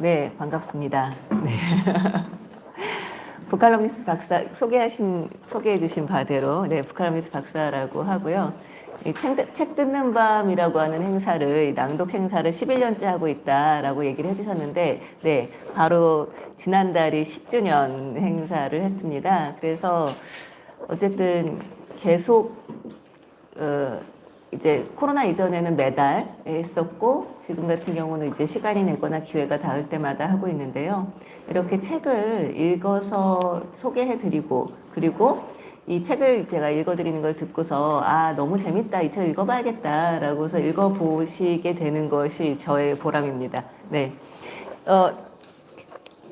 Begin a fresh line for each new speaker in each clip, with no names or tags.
네, 반갑습니다. 네. 북칼럼니스트 박사 소개해 주신 바대로 네, 북칼럼니스트 박사라고 하고요. 이 책 듣는 밤이라고 하는 행사를 낭독 행사를 11년째 하고 있다라고 얘기를 해주셨는데, 네, 바로 지난달이 10주년 행사를 했습니다. 그래서 어쨌든 계속 이제 코로나 이전에는 매달 했었고, 지금 같은 경우는 이제 시간이 되거나 기회가 닿을 때마다 하고 있는데요. 이렇게 책을 읽어서 소개해드리고, 그리고 이 책을 제가 읽어드리는 걸 듣고서, 너무 재밌다, 이 책 읽어봐야겠다라고 해서 읽어보시게 되는 것이 저의 보람입니다. 네.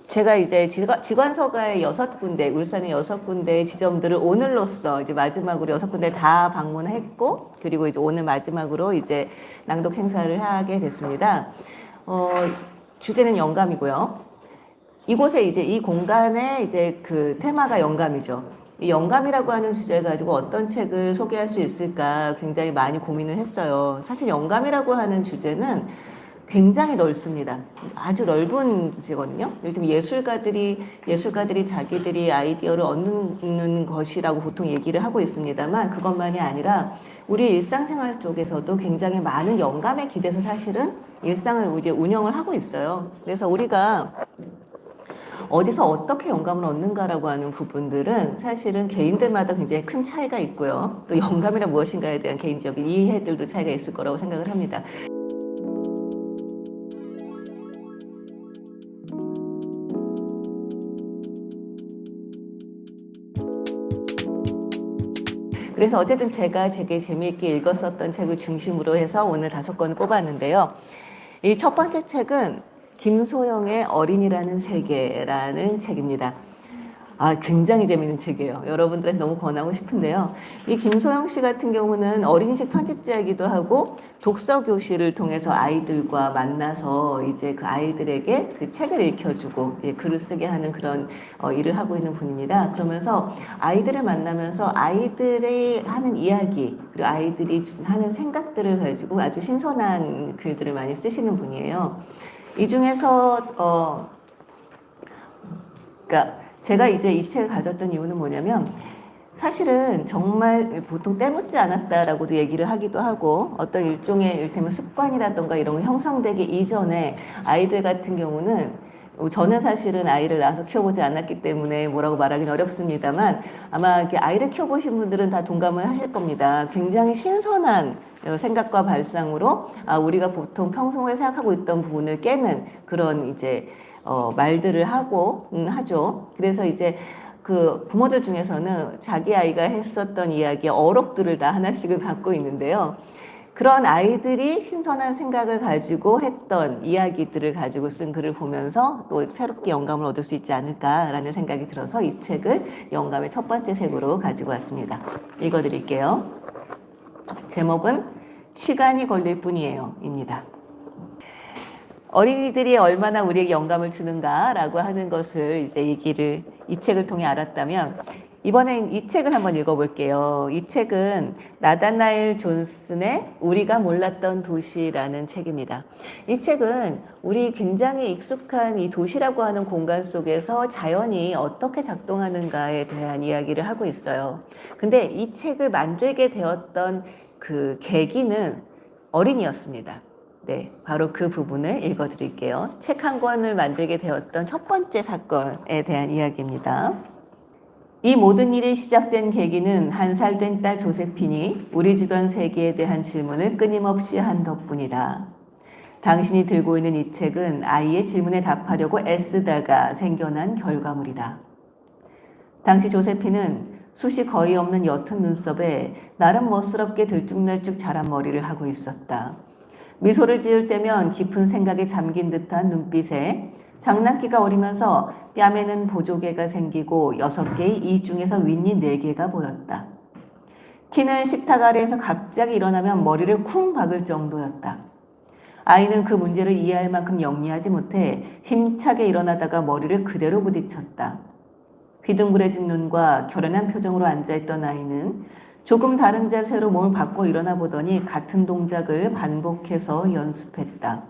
제가 이제 지관서가의 6군데, 울산의 6군데 지점들을 오늘로써 이제 마지막으로 6군데 다 방문했고, 그리고 이제 오늘 마지막으로 이제 낭독 행사를 하게 됐습니다. 주제는 영감이고요. 이곳에 이제 이 공간에 이제 그 테마가 영감이죠. 이 영감이라고 하는 주제 가지고 어떤 책을 소개할 수 있을까 굉장히 많이 고민을 했어요. 사실 영감이라고 하는 주제는 굉장히 넓습니다. 아주 넓은 주제거든요. 예를 들면 예술가들이 자기들이 아이디어를 얻는 것이라고 보통 얘기를 하고 있습니다만, 그것만이 아니라 우리 일상생활 쪽에서도 굉장히 많은 영감에 기대서 사실은 일상을 이제 운영을 하고 있어요. 그래서 우리가 어디서 어떻게 영감을 얻는가라고 하는 부분들은 사실은 개인들마다 굉장히 큰 차이가 있고요. 또 영감이란 무엇인가에 대한 개인적인 이해들도 차이가 있을 거라고 생각을 합니다. 그래서 어쨌든 제가 되게 재미있게 읽었었던 책을 중심으로 해서 오늘 5권을 뽑았는데요. 이 첫 번째 책은 김소영의 어린이라는 세계라는 책입니다. 굉장히 재미있는 책이에요. 여러분들한테 너무 권하고 싶은데요. 이 김소영 씨 같은 경우는 어린이책 편집자이기도 하고 독서 교실을 통해서 아이들과 만나서 이제 그 아이들에게 그 책을 읽혀주고 이제 글을 쓰게 하는 그런 일을 하고 있는 분입니다. 그러면서 아이들을 만나면서 아이들이 하는 이야기, 그리고 아이들이 하는 생각들을 가지고 아주 신선한 글들을 많이 쓰시는 분이에요. 이 중에서 그러니까 제가 이제 이 책을 가졌던 이유는 뭐냐면, 사실은 정말 보통 때묻지 않았다라고도 얘기를 하기도 하고, 어떤 일종의 이를테면 습관이라던가 이런 거 형성되기 이전에 아이들 같은 경우는, 저는 사실은 아이를 낳아서 키워보지 않았기 때문에 뭐라고 말하기는 어렵습니다만, 아마 이렇게 아이를 키워보신 분들은 다 동감을 하실 겁니다. 굉장히 신선한 생각과 발상으로 우리가 보통 평소에 생각하고 있던 부분을 깨는 그런 이제 말들을 하죠. 그래서 이제 그 부모들 중에서는 자기 아이가 했었던 이야기의 어록들을 다 하나씩은 갖고 있는데요. 그런 아이들이 신선한 생각을 가지고 했던 이야기들을 가지고 쓴 글을 보면서 또 새롭게 영감을 얻을 수 있지 않을까라는 생각이 들어서 이 책을 영감의 첫 번째 책으로 가지고 왔습니다. 읽어드릴게요. 제목은 시간이 걸릴 뿐이에요 입니다. 어린이들이 얼마나 우리에게 영감을 주는가라고 하는 것을 이제 이 책을 통해 알았다면, 이번엔 이 책을 한번 읽어볼게요. 이 책은 나다나엘 존슨의 우리가 몰랐던 도시라는 책입니다. 이 책은 우리 굉장히 익숙한 이 도시라고 하는 공간 속에서 자연이 어떻게 작동하는가에 대한 이야기를 하고 있어요. 근데 이 책을 만들게 되었던 그 계기는 어린이였습니다. 네, 바로 그 부분을 읽어드릴게요. 책 한 권을 만들게 되었던 첫 번째 사건에 대한 이야기입니다. 이 모든 일이 시작된 계기는 1살 된 딸 조세핀이 우리 주변 세계에 대한 질문을 끊임없이 한 덕분이다. 당신이 들고 있는 이 책은 아이의 질문에 답하려고 애쓰다가 생겨난 결과물이다. 당시 조세핀은 숱이 거의 없는 옅은 눈썹에 나름 멋스럽게 들쭉날쭉 자란 머리를 하고 있었다. 미소를 지을 때면 깊은 생각에 잠긴 듯한 눈빛에 장난기가 어리면서 뺨에는 보조개가 생기고 6개의 이 중에서 윗니 4개가 보였다. 키는 식탁 아래에서 갑자기 일어나면 머리를 쿵 박을 정도였다. 아이는 그 문제를 이해할 만큼 영리하지 못해 힘차게 일어나다가 머리를 그대로 부딪혔다. 휘둥그레진 눈과 결연한 표정으로 앉아있던 아이는 조금 다른 자세로 몸을 바꿔 일어나 보더니 같은 동작을 반복해서 연습했다.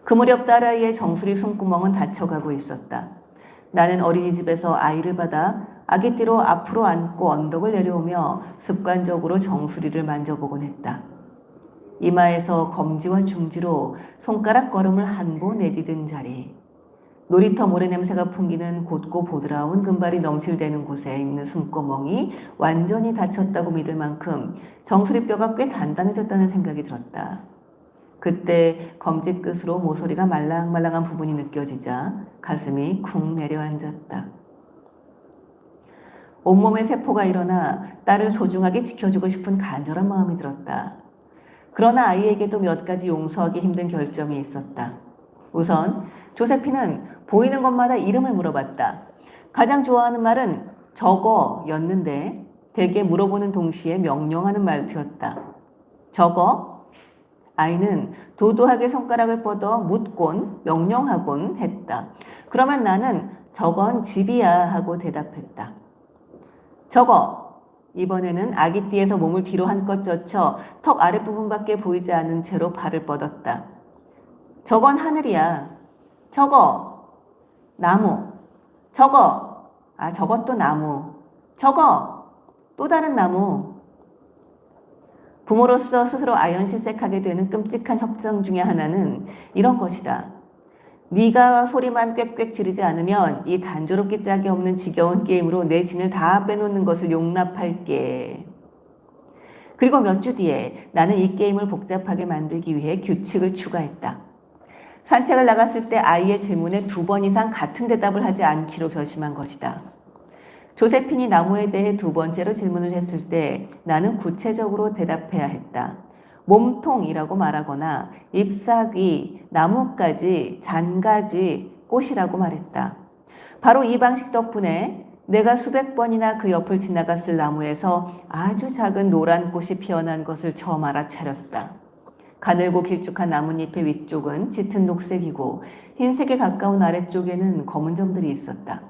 그 무렵 딸아이의 정수리 숨구멍은 닫혀가고 있었다. 나는 어린이집에서 아이를 받아 아기띠로 앞으로 안고 언덕을 내려오며 습관적으로 정수리를 만져보곤 했다. 이마에서 검지와 중지로 손가락 걸음을 한 보 내디딘 자리, 놀이터 모래 냄새가 풍기는 곧고 보드라운 금발이 넘실대는 곳에 있는 숨구멍이 완전히 닫혔다고 믿을 만큼 정수리뼈가 꽤 단단해졌다는 생각이 들었다. 그때 검지 끝으로 모서리가 말랑말랑한 부분이 느껴지자 가슴이 쿵 내려앉았다. 온몸의 세포가 일어나 딸을 소중하게 지켜주고 싶은 간절한 마음이 들었다. 그러나 아이에게도 몇 가지 용서하기 힘든 결점이 있었다. 우선 조세피는 보이는 것마다 이름을 물어봤다. 가장 좋아하는 말은 저거였는데 대개 물어보는 동시에 명령하는 말투였다. 저거? 아이는 도도하게 손가락을 뻗어 묻곤 명령하곤 했다. 그러면 나는 저건 집이야 하고 대답했다. 저거! 이번에는 아기띠에서 몸을 뒤로 한껏 젖혀 턱 아랫부분밖에 보이지 않은 채로 발을 뻗었다. 저건 하늘이야. 저거! 나무. 저거! 저것도 나무. 저거! 또 다른 나무. 부모로서 스스로 아연실색하게 되는 끔찍한 협상 중에 하나는 이런 것이다. 네가 소리만 꽥꽥 지르지 않으면 이 단조롭게 짝이 없는 지겨운 게임으로 내 진을 다 빼놓는 것을 용납할게. 그리고 몇 주 뒤에 나는 이 게임을 복잡하게 만들기 위해 규칙을 추가했다. 산책을 나갔을 때 아이의 질문에 2번 이상 같은 대답을 하지 않기로 결심한 것이다. 조세핀이 나무에 대해 2번째로 질문을 했을 때 나는 구체적으로 대답해야 했다. 몸통이라고 말하거나 잎사귀, 나뭇가지, 잔가지, 꽃이라고 말했다. 바로 이 방식 덕분에 내가 수백 번이나 그 옆을 지나갔을 나무에서 아주 작은 노란 꽃이 피어난 것을 처음 알아차렸다. 가늘고 길쭉한 나뭇잎의 위쪽은 짙은 녹색이고 흰색에 가까운 아래쪽에는 검은 점들이 있었다.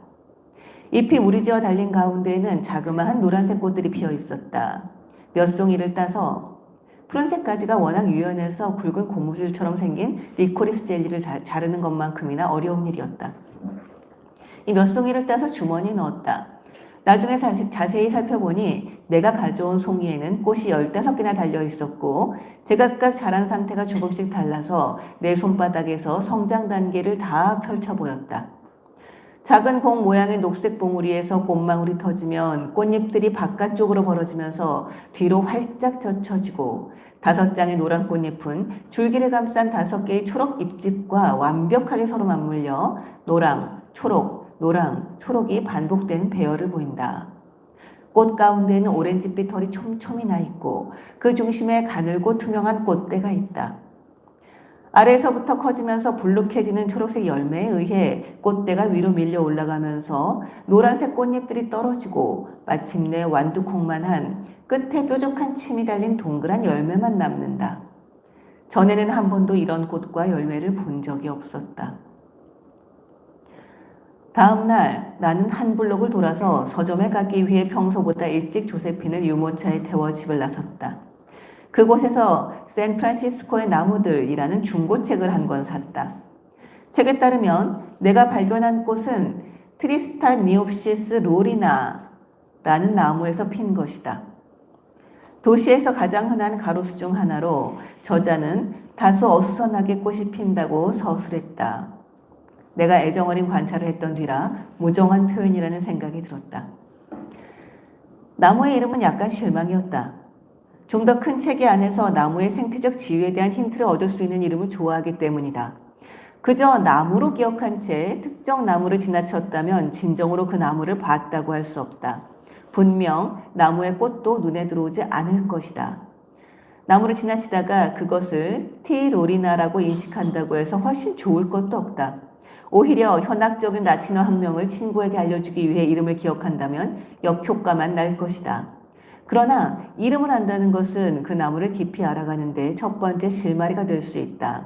잎이 무리지어 달린 가운데에는 자그마한 노란색 꽃들이 피어 있었다. 몇 송이를 따서 푸른색 가지가 워낙 유연해서 굵은 고무줄처럼 생긴 리코리스 젤리를 자르는 것만큼이나 어려운 일이었다. 이 몇 송이를 따서 주머니에 넣었다. 나중에 자세히 살펴보니 내가 가져온 송이에는 꽃이 15개나 달려 있었고 제각각 자란 상태가 조금씩 달라서 내 손바닥에서 성장 단계를 다 펼쳐 보였다. 작은 공 모양의 녹색 봉우리에서 꽃망울이 터지면 꽃잎들이 바깥쪽으로 벌어지면서 뒤로 활짝 젖혀지고 5장의 노란 꽃잎은 줄기를 감싼 5개의 초록 잎집과 완벽하게 서로 맞물려 노랑, 초록, 노랑, 초록이 반복되는 배열을 보인다. 꽃 가운데에는 오렌지빛 털이 촘촘히 나 있고 그 중심에 가늘고 투명한 꽃대가 있다. 아래에서부터 커지면서 불룩해지는 초록색 열매에 의해 꽃대가 위로 밀려 올라가면서 노란색 꽃잎들이 떨어지고 마침내 완두콩만한 끝에 뾰족한 침이 달린 동그란 열매만 남는다. 전에는 한 번도 이런 꽃과 열매를 본 적이 없었다. 다음 날 나는 한 블록을 돌아서 서점에 가기 위해 평소보다 일찍 조세핀을 유모차에 태워 집을 나섰다. 그곳에서 샌프란시스코의 나무들이라는 중고책을 한 권 샀다. 책에 따르면 내가 발견한 꽃은 트리스타니옵시스 로리나라는 나무에서 핀 것이다. 도시에서 가장 흔한 가로수 중 하나로 저자는 다소 어수선하게 꽃이 핀다고 서술했다. 내가 애정어린 관찰을 했던 뒤라 무정한 표현이라는 생각이 들었다. 나무의 이름은 약간 실망이었다. 좀 더 큰 체계 안에서 나무의 생태적 지위에 대한 힌트를 얻을 수 있는 이름을 좋아하기 때문이다. 그저 나무로 기억한 채 특정 나무를 지나쳤다면 진정으로 그 나무를 봤다고 할 수 없다. 분명 나무의 꽃도 눈에 들어오지 않을 것이다. 나무를 지나치다가 그것을 티 로리나라고 인식한다고 해서 훨씬 좋을 것도 없다. 오히려 현학적인 라틴어 학명을 친구에게 알려주기 위해 이름을 기억한다면 역효과만 날 것이다. 그러나 이름을 안다는 것은 그 나무를 깊이 알아가는데 첫 번째 실마리가 될 수 있다.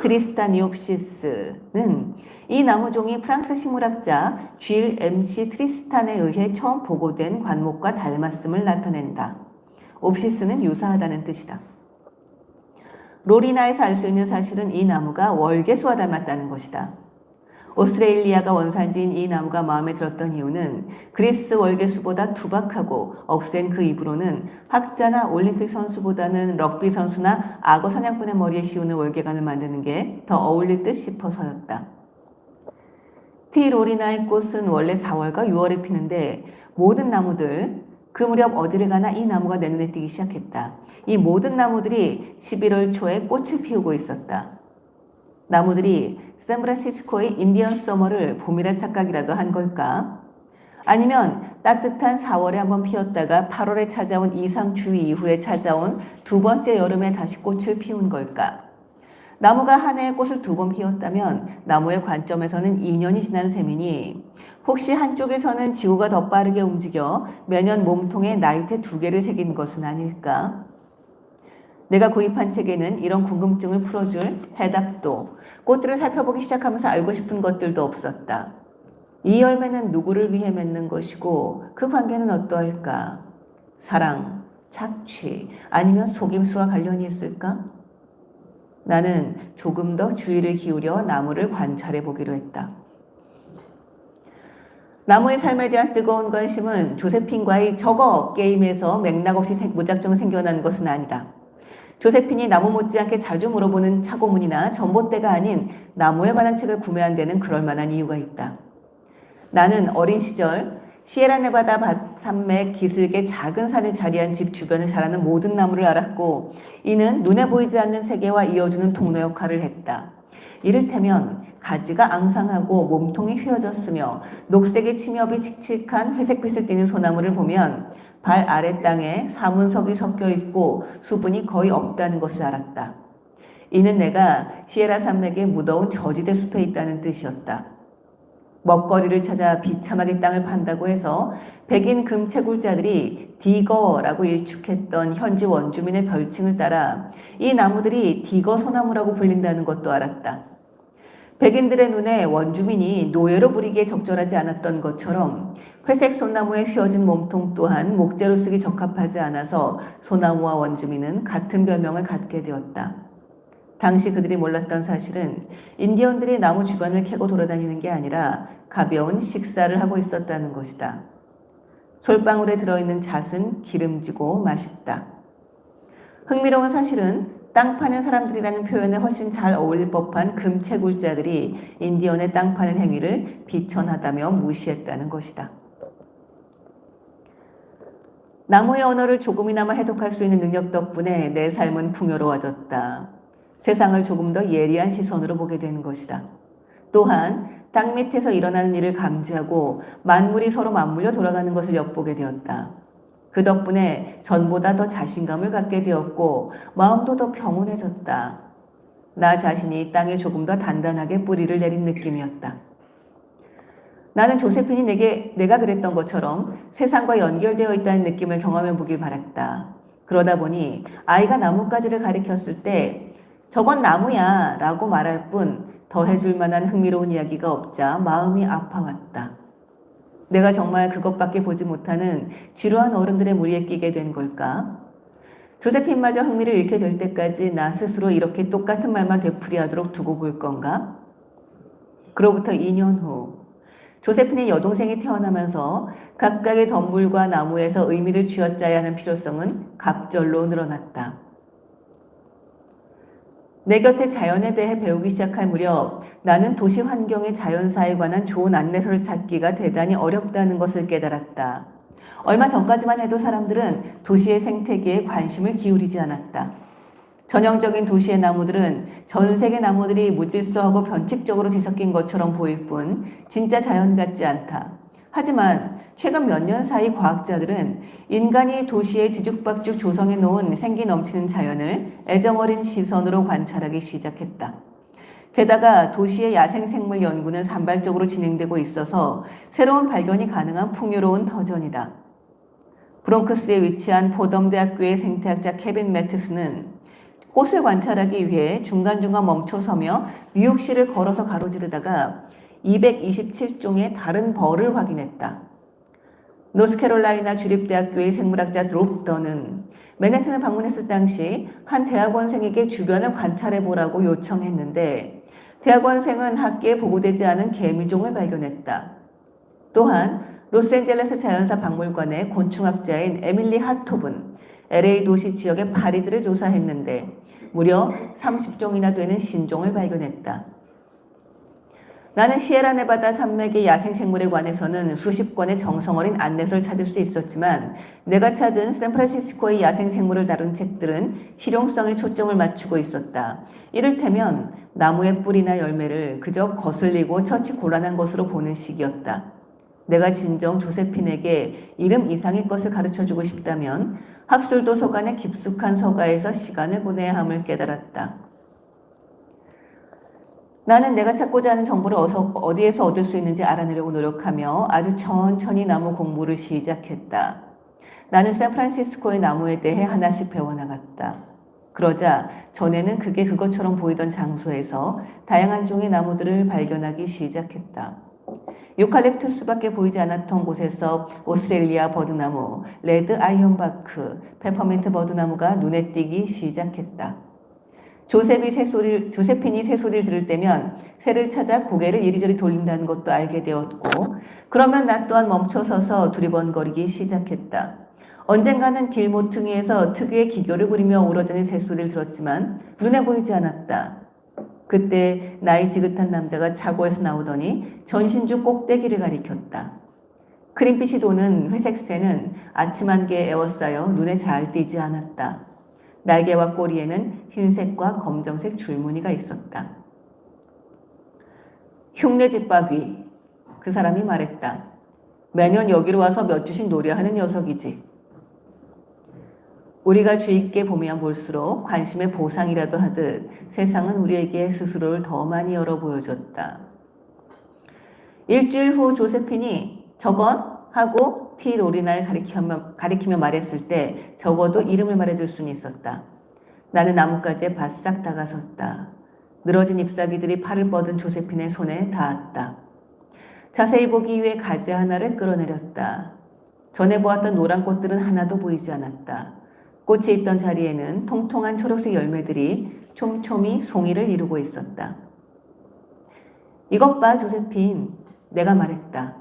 트리스타니옵시스는 이 나무종이 프랑스 식물학자 쥘 MC 트리스탄에 의해 처음 보고된 관목과 닮았음을 나타낸다. 옵시스는 유사하다는 뜻이다. 로리나에서 알 수 있는 사실은 이 나무가 월계수와 닮았다는 것이다. 오스트레일리아가 원산지인 이 나무가 마음에 들었던 이유는 그리스 월계수보다 투박하고 억센 그 잎으로는 학자나 올림픽 선수보다는 럭비 선수나 악어 사냥꾼의 머리에 씌우는 월계관을 만드는 게 더 어울릴 듯 싶어서였다. 티 로리나의 꽃은 원래 4월과 6월에 피는데 모든 나무들, 그 무렵 어디를 가나 이 나무가 내 눈에 띄기 시작했다. 이 모든 나무들이 11월 초에 꽃을 피우고 있었다. 나무들이 샌프란시스코의 인디언 서머를 봄이라 착각이라도 한 걸까? 아니면 따뜻한 4월에 한번 피었다가 8월에 찾아온 이상추위 이후에 찾아온 두 번째 여름에 다시 꽃을 피운 걸까? 나무가 한 해에 꽃을 2번 피웠다면 나무의 관점에서는 2년이 지난 셈이니 혹시 한쪽에서는 지구가 더 빠르게 움직여 매년 몸통에 나이테 2개를 새긴 것은 아닐까? 내가 구입한 책에는 이런 궁금증을 풀어줄 해답도 꽃들을 살펴보기 시작하면서 알고 싶은 것들도 없었다. 이 열매는 누구를 위해 맺는 것이고 그 관계는 어떠할까? 사랑, 착취, 아니면 속임수와 관련이 있을까? 나는 조금 더 주의를 기울여 나무를 관찰해 보기로 했다. 나무의 삶에 대한 뜨거운 관심은 조세핀과의 저거 게임에서 맥락 없이 무작정 생겨난 것은 아니다. 조세핀이 나무 못지않게 자주 물어보는 차고문이나 전봇대가 아닌 나무에 관한 책을 구매한 데는 그럴 만한 이유가 있다. 나는 어린 시절 시에라네바다 산맥 기슭의 작은 산에 자리한 집 주변에 자라는 모든 나무를 알았고 이는 눈에 보이지 않는 세계와 이어주는 통로 역할을 했다. 이를테면 가지가 앙상하고 몸통이 휘어졌으며 녹색의 침엽이 칙칙한 회색빛을 띠는 소나무를 보면 발 아래 땅에 사문석이 섞여 있고 수분이 거의 없다는 것을 알았다. 이는 내가 시에라 산맥의 무더운 저지대 숲에 있다는 뜻이었다. 먹거리를 찾아 비참하게 땅을 판다고 해서 백인 금채굴자들이 디거라고 일축했던 현지 원주민의 별칭을 따라 이 나무들이 디거 소나무라고 불린다는 것도 알았다. 백인들의 눈에 원주민이 노예로 부리기에 적절하지 않았던 것처럼 회색 소나무의 휘어진 몸통 또한 목재로 쓰기 적합하지 않아서 소나무와 원주민은 같은 별명을 갖게 되었다. 당시 그들이 몰랐던 사실은 인디언들이 나무 주변을 캐고 돌아다니는 게 아니라 가벼운 식사를 하고 있었다는 것이다. 솔방울에 들어있는 잣은 기름지고 맛있다. 흥미로운 사실은 땅 파는 사람들이라는 표현에 훨씬 잘 어울릴 법한 금채굴자들이 인디언의 땅 파는 행위를 비천하다며 무시했다는 것이다. 나무의 언어를 조금이나마 해독할 수 있는 능력 덕분에 내 삶은 풍요로워졌다. 세상을 조금 더 예리한 시선으로 보게 되는 것이다. 또한 땅 밑에서 일어나는 일을 감지하고 만물이 서로 맞물려 돌아가는 것을 엿보게 되었다. 그 덕분에 전보다 더 자신감을 갖게 되었고 마음도 더 평온해졌다. 나 자신이 땅에 조금 더 단단하게 뿌리를 내린 느낌이었다. 나는 조세핀이 내가 그랬던 것처럼 세상과 연결되어 있다는 느낌을 경험해 보길 바랐다. 그러다 보니 아이가 나뭇가지를 가리켰을 때 저건 나무야 라고 말할 뿐 더 해줄 만한 흥미로운 이야기가 없자 마음이 아파왔다. 내가 정말 그것밖에 보지 못하는 지루한 어른들의 무리에 끼게 된 걸까? 조세핀마저 흥미를 잃게 될 때까지 나 스스로 이렇게 똑같은 말만 되풀이하도록 두고 볼 건가? 그로부터 2년 후 조세핀의 여동생이 태어나면서 각각의 덤불과 나무에서 의미를 쥐어짜야 하는 필요성은 갑절로 늘어났다. 내 곁에 자연에 대해 배우기 시작할 무렵 나는 도시 환경의 자연사에 관한 좋은 안내서를 찾기가 대단히 어렵다는 것을 깨달았다. 얼마 전까지만 해도 사람들은 도시의 생태계에 관심을 기울이지 않았다. 전형적인 도시의 나무들은 전 세계 나무들이 무질서하고 변칙적으로 뒤섞인 것처럼 보일 뿐 진짜 자연 같지 않다. 하지만 최근 몇 년 사이 과학자들은 인간이 도시에 뒤죽박죽 조성해 놓은 생기 넘치는 자연을 애정어린 시선으로 관찰하기 시작했다. 게다가 도시의 야생생물 연구는 산발적으로 진행되고 있어서 새로운 발견이 가능한 풍요로운 터전이다. 브롱크스에 위치한 포덤대학교의 생태학자 케빈 매트스는 꽃을 관찰하기 위해 중간중간 멈춰서며 뉴욕시를 걸어서 가로지르다가 227종의 다른 벌을 확인했다. 노스캐롤라이나 주립대학교의 생물학자 롭더는 맨해튼을 방문했을 당시 한 대학원생에게 주변을 관찰해보라고 요청했는데 대학원생은 학계에 보고되지 않은 개미종을 발견했다. 또한 로스앤젤레스 자연사 박물관의 곤충학자인 에밀리 하톱은 LA 도시 지역의 파리들을 조사했는데 무려 30종이나 되는 신종을 발견했다. 나는 시에라네바다 산맥의 야생생물에 관해서는 수십 권의 정성어린 안내서를 찾을 수 있었지만 내가 찾은 샌프란시스코의 야생생물을 다룬 책들은 실용성에 초점을 맞추고 있었다. 이를테면 나무의 뿌리나 열매를 그저 거슬리고 처치 곤란한 것으로 보는 식이었다. 내가 진정 조세핀에게 이름 이상의 것을 가르쳐주고 싶다면 학술도서관의 깊숙한 서가에서 시간을 보내야 함을 깨달았다. 나는 내가 찾고자 하는 정보를 어디에서 얻을 수 있는지 알아내려고 노력하며 아주 천천히 나무 공부를 시작했다. 나는 샌프란시스코의 나무에 대해 하나씩 배워나갔다. 그러자 전에는 그게 그것처럼 보이던 장소에서 다양한 종의 나무들을 발견하기 시작했다. 유칼립투스밖에 보이지 않았던 곳에서 오스트레일리아 버드나무, 레드 아이언바크, 페퍼민트 버드나무가 눈에 띄기 시작했다. 조세핀이 새소리를 들을 때면 새를 찾아 고개를 이리저리 돌린다는 것도 알게 되었고 그러면 나 또한 멈춰서서 두리번거리기 시작했다. 언젠가는 길 모퉁이에서 특유의 기교를 부리며 울어대는 새소리를 들었지만 눈에 보이지 않았다. 그때 나이 지긋한 남자가 차고에서 나오더니 전신주 꼭대기를 가리켰다. 크림빛이 도는 회색 새는 아침 안개에 에워싸여 눈에 잘 띄지 않았다. 날개와 꼬리에는 흰색과 검정색 줄무늬가 있었다. 흉내 집박이, 그 사람이 말했다. 매년 여기로 와서 몇 주씩 노래하는 녀석이지. 우리가 주의 있게 보면 볼수록 관심의 보상이라도 하듯 세상은 우리에게 스스로를 더 많이 열어 보여줬다. 일주일 후 조세핀이 저건 하고 티 로리나를 가리키며 말했을 때 적어도 이름을 말해줄 수는 있었다. 나는 나뭇가지에 바싹 다가섰다. 늘어진 잎사귀들이 팔을 뻗은 조세핀의 손에 닿았다. 자세히 보기 위해 가지 하나를 끌어내렸다. 전에 보았던 노란 꽃들은 하나도 보이지 않았다. 꽃이 있던 자리에는 통통한 초록색 열매들이 촘촘히 송이를 이루고 있었다. 이것 봐, 조세핀. 내가 말했다.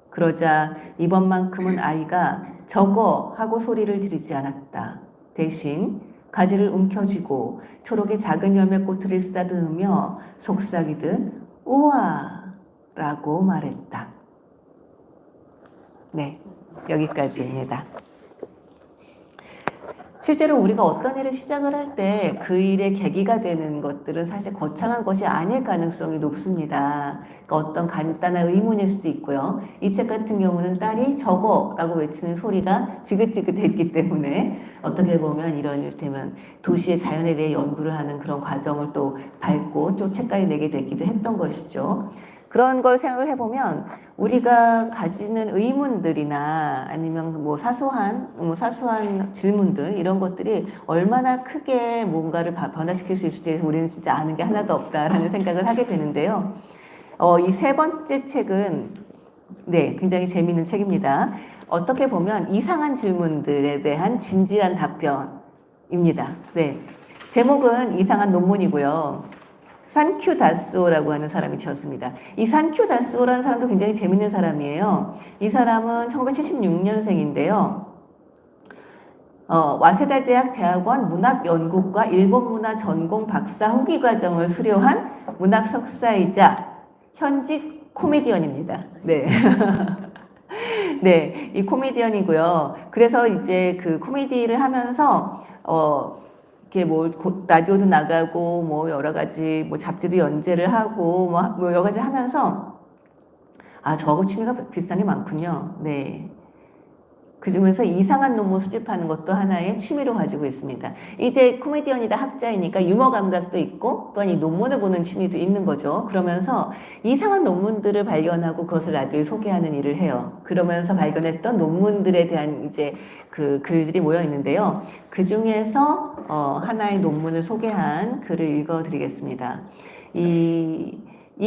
그러자 이번만큼은 아이가 저거 하고 소리를 지르지 않았다. 대신 가지를 움켜쥐고 초록의 작은 열매 꼬투리를 쓰다듬으며 속삭이듯 우와 라고 말했다. 네, 여기까지입니다. 실제로 우리가 어떤 일을 시작을 할 때 그 일의 계기가 되는 것들은 사실 거창한 것이 아닐 가능성이 높습니다. 그러니까 어떤 간단한 의문일 수도 있고요. 이 책 같은 경우는 딸이 저거라고 외치는 소리가 지긋지긋했기 때문에 어떻게 보면 이런 일테면 도시의 자연에 대해 연구를 하는 그런 과정을 또 밟고 또 책까지 내게 되기도 했던 것이죠. 그런 걸 생각을 해보면 우리가 가지는 의문들이나 아니면 뭐 사소한 질문들 이런 것들이 얼마나 크게 뭔가를 변화시킬 수 있을지 우리는 진짜 아는 게 하나도 없다라는 생각을 하게 되는데요. 이 세 번째 책은 네, 굉장히 재미있는 책입니다. 어떻게 보면 이상한 질문들에 대한 진지한 답변입니다. 네, 제목은 이상한 논문이고요. 산큐 다스오라고 하는 사람이 지었습니다. 이 산큐 다스오라는 사람도 굉장히 재밌는 사람이에요. 이 사람은 1976년생인데요. 와세다 대학 대학원 문학연구과 일본 문화 전공 박사 후기 과정을 수료한 문학 석사이자 현직 코미디언입니다. 네. 네, 이 코미디언이고요. 그래서 이제 그 코미디를 하면서 뭐 라디오도 나가고 뭐 여러 가지 뭐 잡지도 연재를 하고 뭐 여러 가지 하면서 저하고 취미가 비슷한 게 많군요. 네. 그중에서 이상한 논문 수집하는 것도 하나의 취미로 가지고 있습니다. 이제 코미디언이다 학자이니까 유머 감각도 있고 또한 이 논문을 보는 취미도 있는 거죠. 그러면서 이상한 논문들을 발견하고 그것을 라디오에 소개하는 일을 해요. 그러면서 발견했던 논문들에 대한 이제 그 글들이 모여 있는데요. 그 중에서 하나의 논문을 소개한 글을 읽어드리겠습니다. 이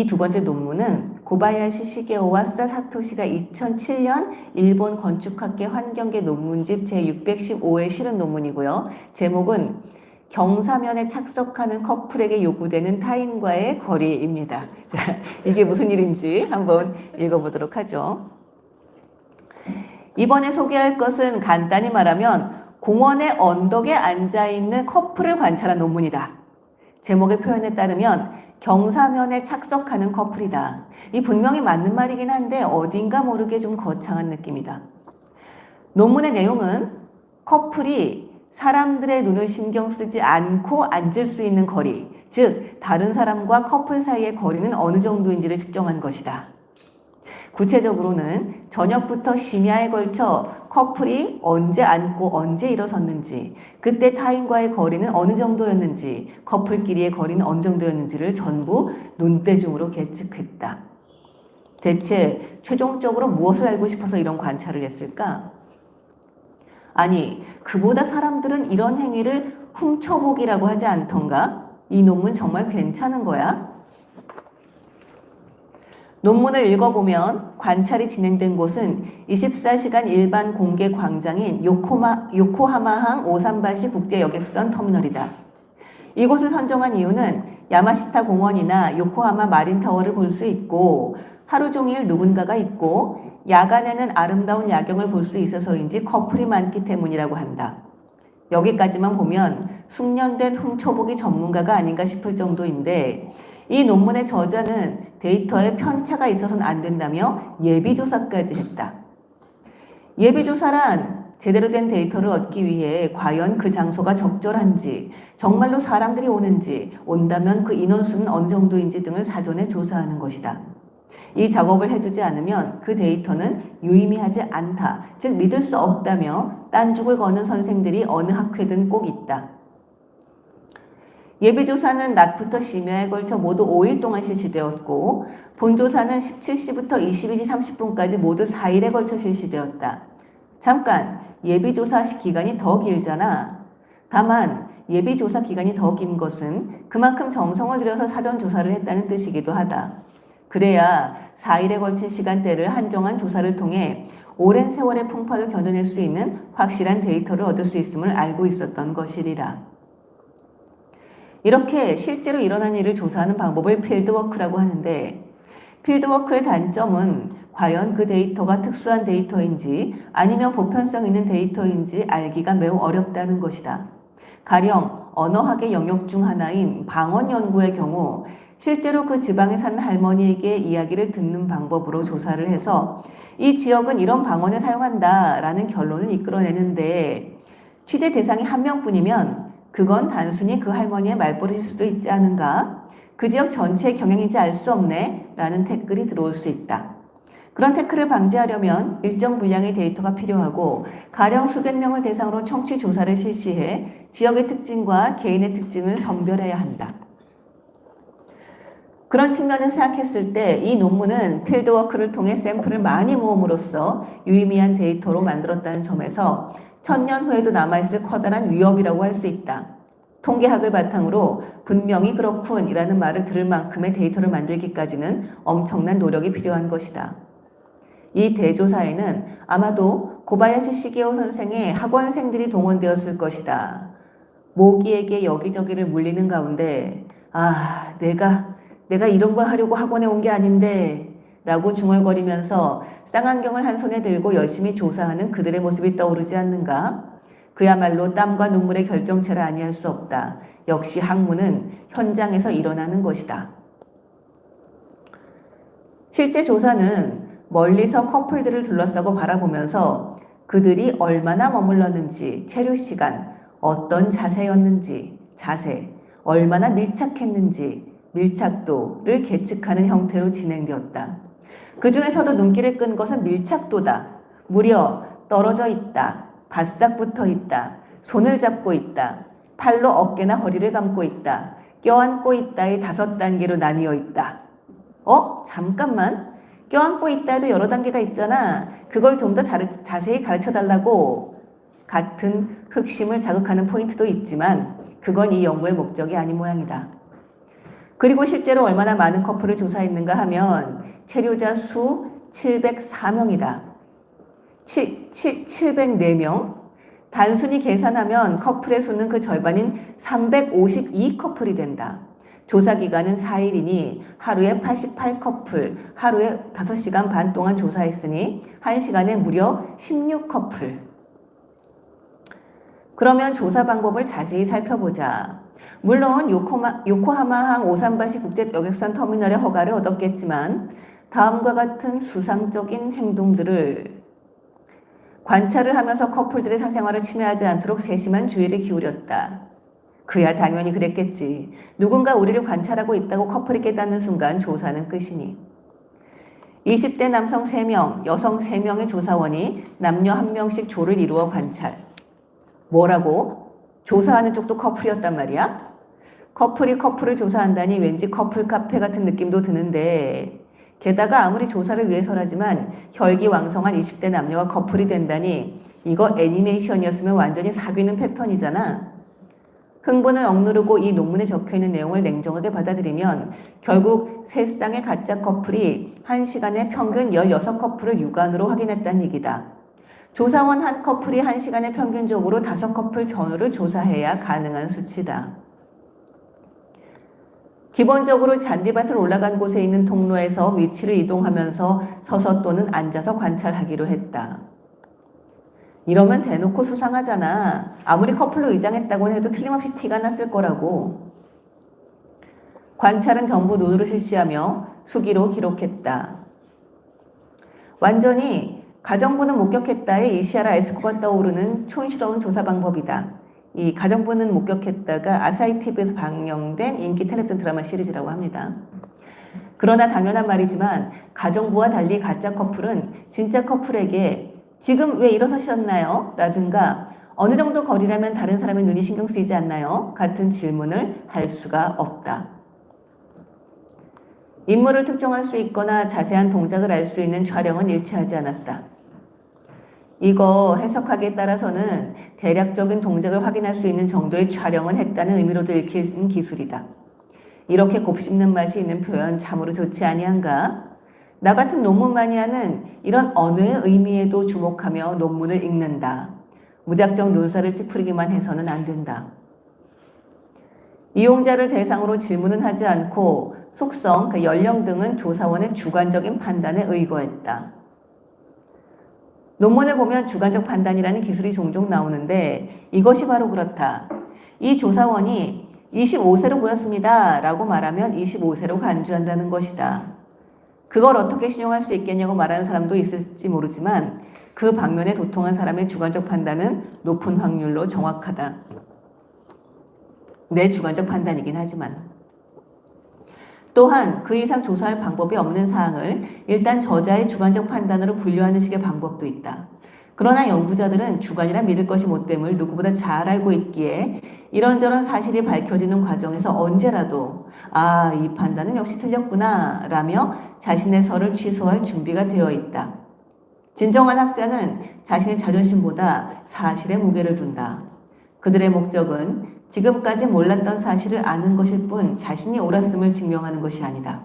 두 번째 논문은 고바야시 시게오와 사토시가 2007년 일본 건축학계 환경계 논문집 제615에 실은 논문이고요. 제목은 경사면에 착석하는 커플에게 요구되는 타인과의 거리입니다. 자, 이게 무슨 일인지 한번 읽어보도록 하죠. 이번에 소개할 것은 간단히 말하면 공원의 언덕에 앉아있는 커플을 관찰한 논문이다. 제목의 표현에 따르면 경사면에 착석하는 커플이다. 이 분명히 맞는 말이긴 한데 어딘가 모르게 좀 거창한 느낌이다. 논문의 내용은 커플이 사람들의 눈을 신경 쓰지 않고 앉을 수 있는 거리, 즉 다른 사람과 커플 사이의 거리는 어느 정도인지를 측정한 것이다. 구체적으로는 저녁부터 심야에 걸쳐 커플이 언제 앉고 언제 일어섰는지, 그때 타인과의 거리는 어느 정도였는지, 커플끼리의 거리는 어느 정도였는지를 전부 눈대중으로 계측했다. 대체 최종적으로 무엇을 알고 싶어서 이런 관찰을 했을까? 아니, 그보다 사람들은 이런 행위를 훔쳐보기라고 하지 않던가? 이 논문 정말 괜찮은 거야? 논문을 읽어보면 관찰이 진행된 곳은 24시간 일반 공개 광장인 요코하마항 오산바시 국제여객선 터미널이다. 이곳을 선정한 이유는 야마시타 공원이나 요코하마 마린타워를 볼 수 있고 하루 종일 누군가가 있고 야간에는 아름다운 야경을 볼 수 있어서인지 커플이 많기 때문이라고 한다. 여기까지만 보면 숙련된 훔쳐보기 전문가가 아닌가 싶을 정도인데 이 논문의 저자는 데이터에 편차가 있어서는 안 된다며 예비조사까지 했다. 예비조사란 제대로 된 데이터를 얻기 위해 과연 그 장소가 적절한지, 정말로 사람들이 오는지, 온다면 그 인원수는 어느 정도인지 등을 사전에 조사하는 것이다. 이 작업을 해두지 않으면 그 데이터는 유의미하지 않다, 즉 믿을 수 없다며 딴죽을 거는 선생들이 어느 학회든 꼭 있다. 예비조사는 낮부터 심야에 걸쳐 모두 5일 동안 실시되었고 본조사는 17시부터 22시 30분까지 모두 4일에 걸쳐 실시되었다. 잠깐, 예비조사 기간이 더 길잖아. 다만 예비조사 기간이 더 긴 것은 그만큼 정성을 들여서 사전조사를 했다는 뜻이기도 하다. 그래야 4일에 걸친 시간대를 한정한 조사를 통해 오랜 세월의 풍파를 견뎌낼 수 있는 확실한 데이터를 얻을 수 있음을 알고 있었던 것이리라. 이렇게 실제로 일어난 일을 조사하는 방법을 필드워크라고 하는데 필드워크의 단점은 과연 그 데이터가 특수한 데이터인지 아니면 보편성 있는 데이터인지 알기가 매우 어렵다는 것이다. 가령 언어학의 영역 중 하나인 방언 연구의 경우 실제로 그 지방에 사는 할머니에게 이야기를 듣는 방법으로 조사를 해서 이 지역은 이런 방언을 사용한다라는 결론을 이끌어내는데 취재 대상이 한 명뿐이면 그건 단순히 그 할머니의 말버릇일 수도 있지 않은가? 그 지역 전체의 경향인지 알 수 없네 라는 태클이 들어올 수 있다. 그런 태클을 방지하려면 일정 분량의 데이터가 필요하고 가령 수백 명을 대상으로 청취 조사를 실시해 지역의 특징과 개인의 특징을 선별해야 한다. 그런 측면에서 생각했을 때 이 논문은 필드워크를 통해 샘플을 많이 모음으로써 유의미한 데이터로 만들었다는 점에서 1000년 후에도 남아있을 커다란 위협이라고 할 수 있다. 통계학을 바탕으로 분명히 그렇군 이라는 말을 들을 만큼의 데이터를 만들기까지는 엄청난 노력이 필요한 것이다. 이 대조사에는 아마도 고바야시 시게오 선생의 학원생들이 동원되었을 것이다. 모기에게 여기저기를 물리는 가운데 내가 이런 걸 하려고 학원에 온 게 아닌데 라고 중얼거리면서 쌍안경을 한 손에 들고 열심히 조사하는 그들의 모습이 떠오르지 않는가? 그야말로 땀과 눈물의 결정체를 아니할 수 없다. 역시 학문은 현장에서 일어나는 것이다. 실제 조사는 멀리서 커플들을 둘러싸고 바라보면서 그들이 얼마나 머물렀는지, 체류 시간, 어떤 자세였는지, 얼마나 밀착했는지, 밀착도를 계측하는 형태로 진행되었다. 그 중에서도 눈길을 끈 것은 밀착도다. 무려 떨어져 있다. 바싹 붙어 있다. 손을 잡고 있다. 팔로 어깨나 허리를 감고 있다. 껴안고 있다의 5단계로 나뉘어 있다. 잠깐만. 껴안고 있다에도 여러 단계가 있잖아. 그걸 좀 더 자세히 가르쳐달라고. 같은 흑심을 자극하는 포인트도 있지만 그건 이 연구의 목적이 아닌 모양이다. 그리고 실제로 얼마나 많은 커플을 조사했는가 하면 체류자 수 704명이다. 704명? 단순히 계산하면 커플의 수는 그 절반인 352커플이 된다. 조사 기간은 4일이니 하루에 88커플, 하루에 5시간 반 동안 조사했으니 1시간에 무려 16커플. 그러면 조사 방법을 자세히 살펴보자. 물론 요코하마항 오산바시 국제 여객선 터미널의 허가를 얻었겠지만 다음과 같은 수상적인 행동들을 관찰을 하면서 커플들의 사생활을 침해하지 않도록 세심한 주의를 기울였다. 그야 당연히 그랬겠지. 누군가 우리를 관찰하고 있다고 커플이 깨닫는 순간 조사는 끝이니. 20대 남성 3명, 여성 3명의 조사원이 남녀 1명씩 조를 이루어 관찰. 뭐라고? 조사하는 쪽도 커플이었단 말이야? 커플이 커플을 조사한다니 왠지 커플 카페 같은 느낌도 드는데 게다가 아무리 조사를 위해서라지만 혈기왕성한 20대 남녀가 커플이 된다니 이거 애니메이션이었으면 완전히 사귀는 패턴이잖아. 흥분을 억누르고 이 논문에 적혀있는 내용을 냉정하게 받아들이면 결국 세 쌍의 가짜 커플이 1시간에 평균 16커플을 육안으로 확인했다는 얘기다. 조사원 한 커플이 1시간에 평균적으로 5커플 전후를 조사해야 가능한 수치다. 기본적으로 잔디밭을 올라간 곳에 있는 통로에서 위치를 이동하면서 서서 또는 앉아서 관찰하기로 했다. 이러면 대놓고 수상하잖아. 아무리 커플로 의장했다고 해도 틀림없이 티가 났을 거라고. 관찰은 전부 눈으로 실시하며 수기로 기록했다. 완전히 가정부는 목격했다의 이시아라 에스코가 떠오르는 촌스러운 조사 방법이다. 이 가정부는 목격했다가 아사히 TV에서 방영된 인기 텔레비전 드라마 시리즈라고 합니다. 그러나 당연한 말이지만 가정부와 달리 가짜 커플은 진짜 커플에게 지금 왜 일어서셨나요? 라든가 어느 정도 거리라면 다른 사람의 눈이 신경 쓰이지 않나요? 같은 질문을 할 수가 없다. 인물을 특정할 수 있거나 자세한 동작을 알 수 있는 촬영은 일치하지 않았다. 이거 해석하기에 따라서는 대략적인 동작을 확인할 수 있는 정도의 촬영은 했다는 의미로도 읽히는 기술이다. 이렇게 곱씹는 맛이 있는 표현 참으로 좋지 아니한가? 나 같은 논문 마니아는 이런 언어의 의미에도 주목하며 논문을 읽는다. 무작정 눈살을 찌푸리기만 해서는 안 된다. 이용자를 대상으로 질문은 하지 않고 속성, 연령 등은 조사원의 주관적인 판단에 의거했다. 논문을 보면 주관적 판단이라는 기술이 종종 나오는데 이것이 바로 그렇다. 이 조사원이 25세로 보였습니다. 라고 말하면 25세로 간주한다는 것이다. 그걸 어떻게 신용할 수 있겠냐고 말하는 사람도 있을지 모르지만 그 방면에 도통한 사람의 주관적 판단은 높은 확률로 정확하다. 내 주관적 판단이긴 하지만. 또한 그 이상 조사할 방법이 없는 사항을 일단 저자의 주관적 판단으로 분류하는 식의 방법도 있다. 그러나 연구자들은 주관이라 믿을 것이 못됨을 누구보다 잘 알고 있기에 이런저런 사실이 밝혀지는 과정에서 언제라도 이 판단은 역시 틀렸구나 라며 자신의 설을 취소할 준비가 되어 있다. 진정한 학자는 자신의 자존심보다 사실에 무게를 둔다. 그들의 목적은 지금까지 몰랐던 사실을 아는 것일 뿐 자신이 옳았음을 증명하는 것이 아니다.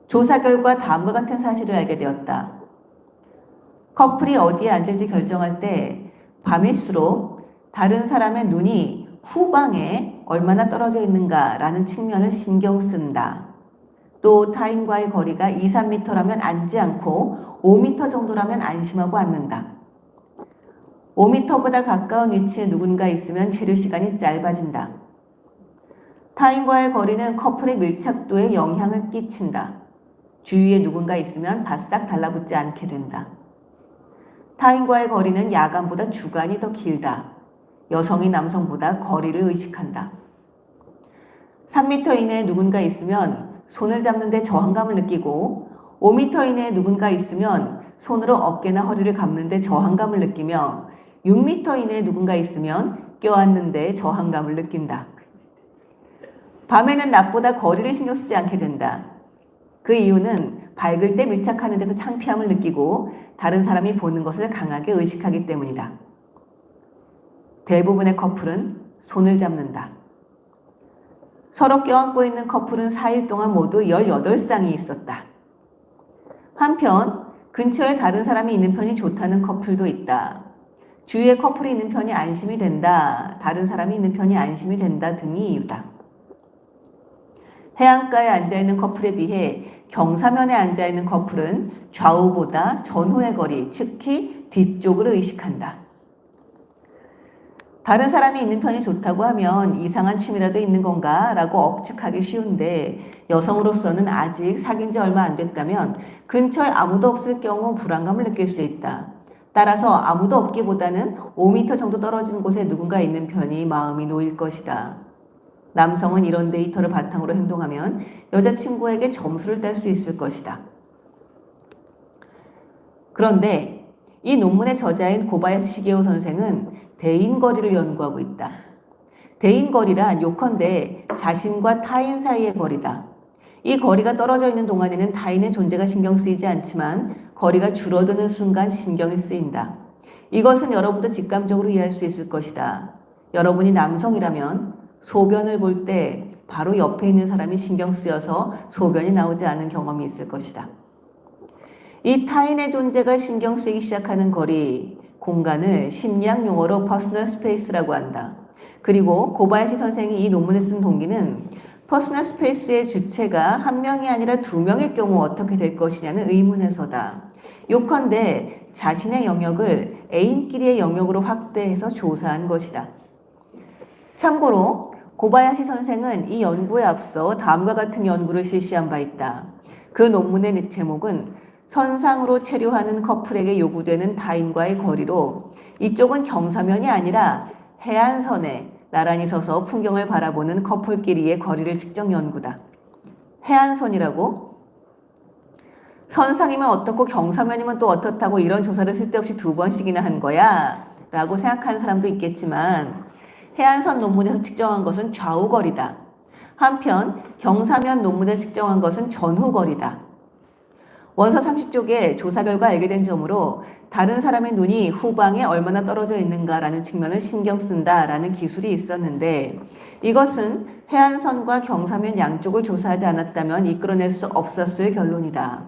조사 결과 다음과 같은 사실을 알게 되었다. 커플이 어디에 앉을지 결정할 때 밤일수록 다른 사람의 눈이 후방에 얼마나 떨어져 있는가라는 측면을 신경 쓴다. 또 타인과의 거리가 2, 3m라면 앉지 않고 5m 정도라면 안심하고 앉는다. 5m보다 가까운 위치에 누군가 있으면 체류 시간이 짧아진다. 타인과의 거리는 커플의 밀착도에 영향을 끼친다. 주위에 누군가 있으면 바싹 달라붙지 않게 된다. 타인과의 거리는 야간보다 주간이 더 길다. 여성이 남성보다 거리를 의식한다. 3m 이내에 누군가 있으면 손을 잡는데 저항감을 느끼고 5m 이내에 누군가 있으면 손으로 어깨나 허리를 감는데 저항감을 느끼며 6m 이내에 누군가 있으면 껴안는데 저항감을 느낀다. 밤에는 낮보다 거리를 신경 쓰지 않게 된다. 그 이유는 밝을 때 밀착하는 데서 창피함을 느끼고 다른 사람이 보는 것을 강하게 의식하기 때문이다. 대부분의 커플은 손을 잡는다. 서로 껴안고 있는 커플은 4일 동안 모두 18쌍이 있었다. 한편 근처에 다른 사람이 있는 편이 좋다는 커플도 있다. 주위에 커플이 있는 편이 안심이 된다. 다른 사람이 있는 편이 안심이 된다 등이 이유다. 해안가에 앉아있는 커플에 비해 경사면에 앉아있는 커플은 좌우보다 전후의 거리, 특히 뒤쪽을 의식한다. 다른 사람이 있는 편이 좋다고 하면 이상한 취미라도 있는 건가? 라고 억측하기 쉬운데 여성으로서는 아직 사귄 지 얼마 안 됐다면 근처에 아무도 없을 경우 불안감을 느낄 수 있다. 따라서 아무도 없기보다는 5m 정도 떨어진 곳에 누군가 있는 편이 마음이 놓일 것이다. 남성은 이런 데이터를 바탕으로 행동하면 여자친구에게 점수를 딸 수 있을 것이다. 그런데 이 논문의 저자인 고바야시 시게오 선생은 대인거리를 연구하고 있다. 대인거리란 요컨대 자신과 타인 사이의 거리다. 이 거리가 떨어져 있는 동안에는 타인의 존재가 신경 쓰이지 않지만 거리가 줄어드는 순간 신경이 쓰인다. 이것은 여러분도 직감적으로 이해할 수 있을 것이다. 여러분이 남성이라면 소변을 볼 때 바로 옆에 있는 사람이 신경 쓰여서 소변이 나오지 않은 경험이 있을 것이다. 이 타인의 존재가 신경 쓰이기 시작하는 거리, 공간을 심리학 용어로 퍼스널 스페이스라고 한다. 그리고 고바야시 선생이 이 논문을 쓴 동기는 퍼스널 스페이스의 주체가 한 명이 아니라 두 명일 경우 어떻게 될 것이냐는 의문에서다. 요컨대 자신의 영역을 애인끼리의 영역으로 확대해서 조사한 것이다. 참고로 고바야시 선생은 이 연구에 앞서 다음과 같은 연구를 실시한 바 있다. 그 논문의 제목은 선상으로 체류하는 커플에게 요구되는 타인과의 거리로 이쪽은 경사면이 아니라 해안선에 나란히 서서 풍경을 바라보는 커플끼리의 거리를 측정 연구다. 해안선이라고? 선상이면 어떻고 경사면이면 또 어떻다고 이런 조사를 쓸데없이 2번씩이나 한 거야? 라고 생각하는 사람도 있겠지만 해안선 논문에서 측정한 것은 좌우거리다. 한편 경사면 논문에서 측정한 것은 전후거리다. 원서 30쪽에 조사 결과 알게 된 점으로 다른 사람의 눈이 후방에 얼마나 떨어져 있는가라는 측면을 신경 쓴다라는 기술이 있었는데 이것은 해안선과 경사면 양쪽을 조사하지 않았다면 이끌어낼 수 없었을 결론이다.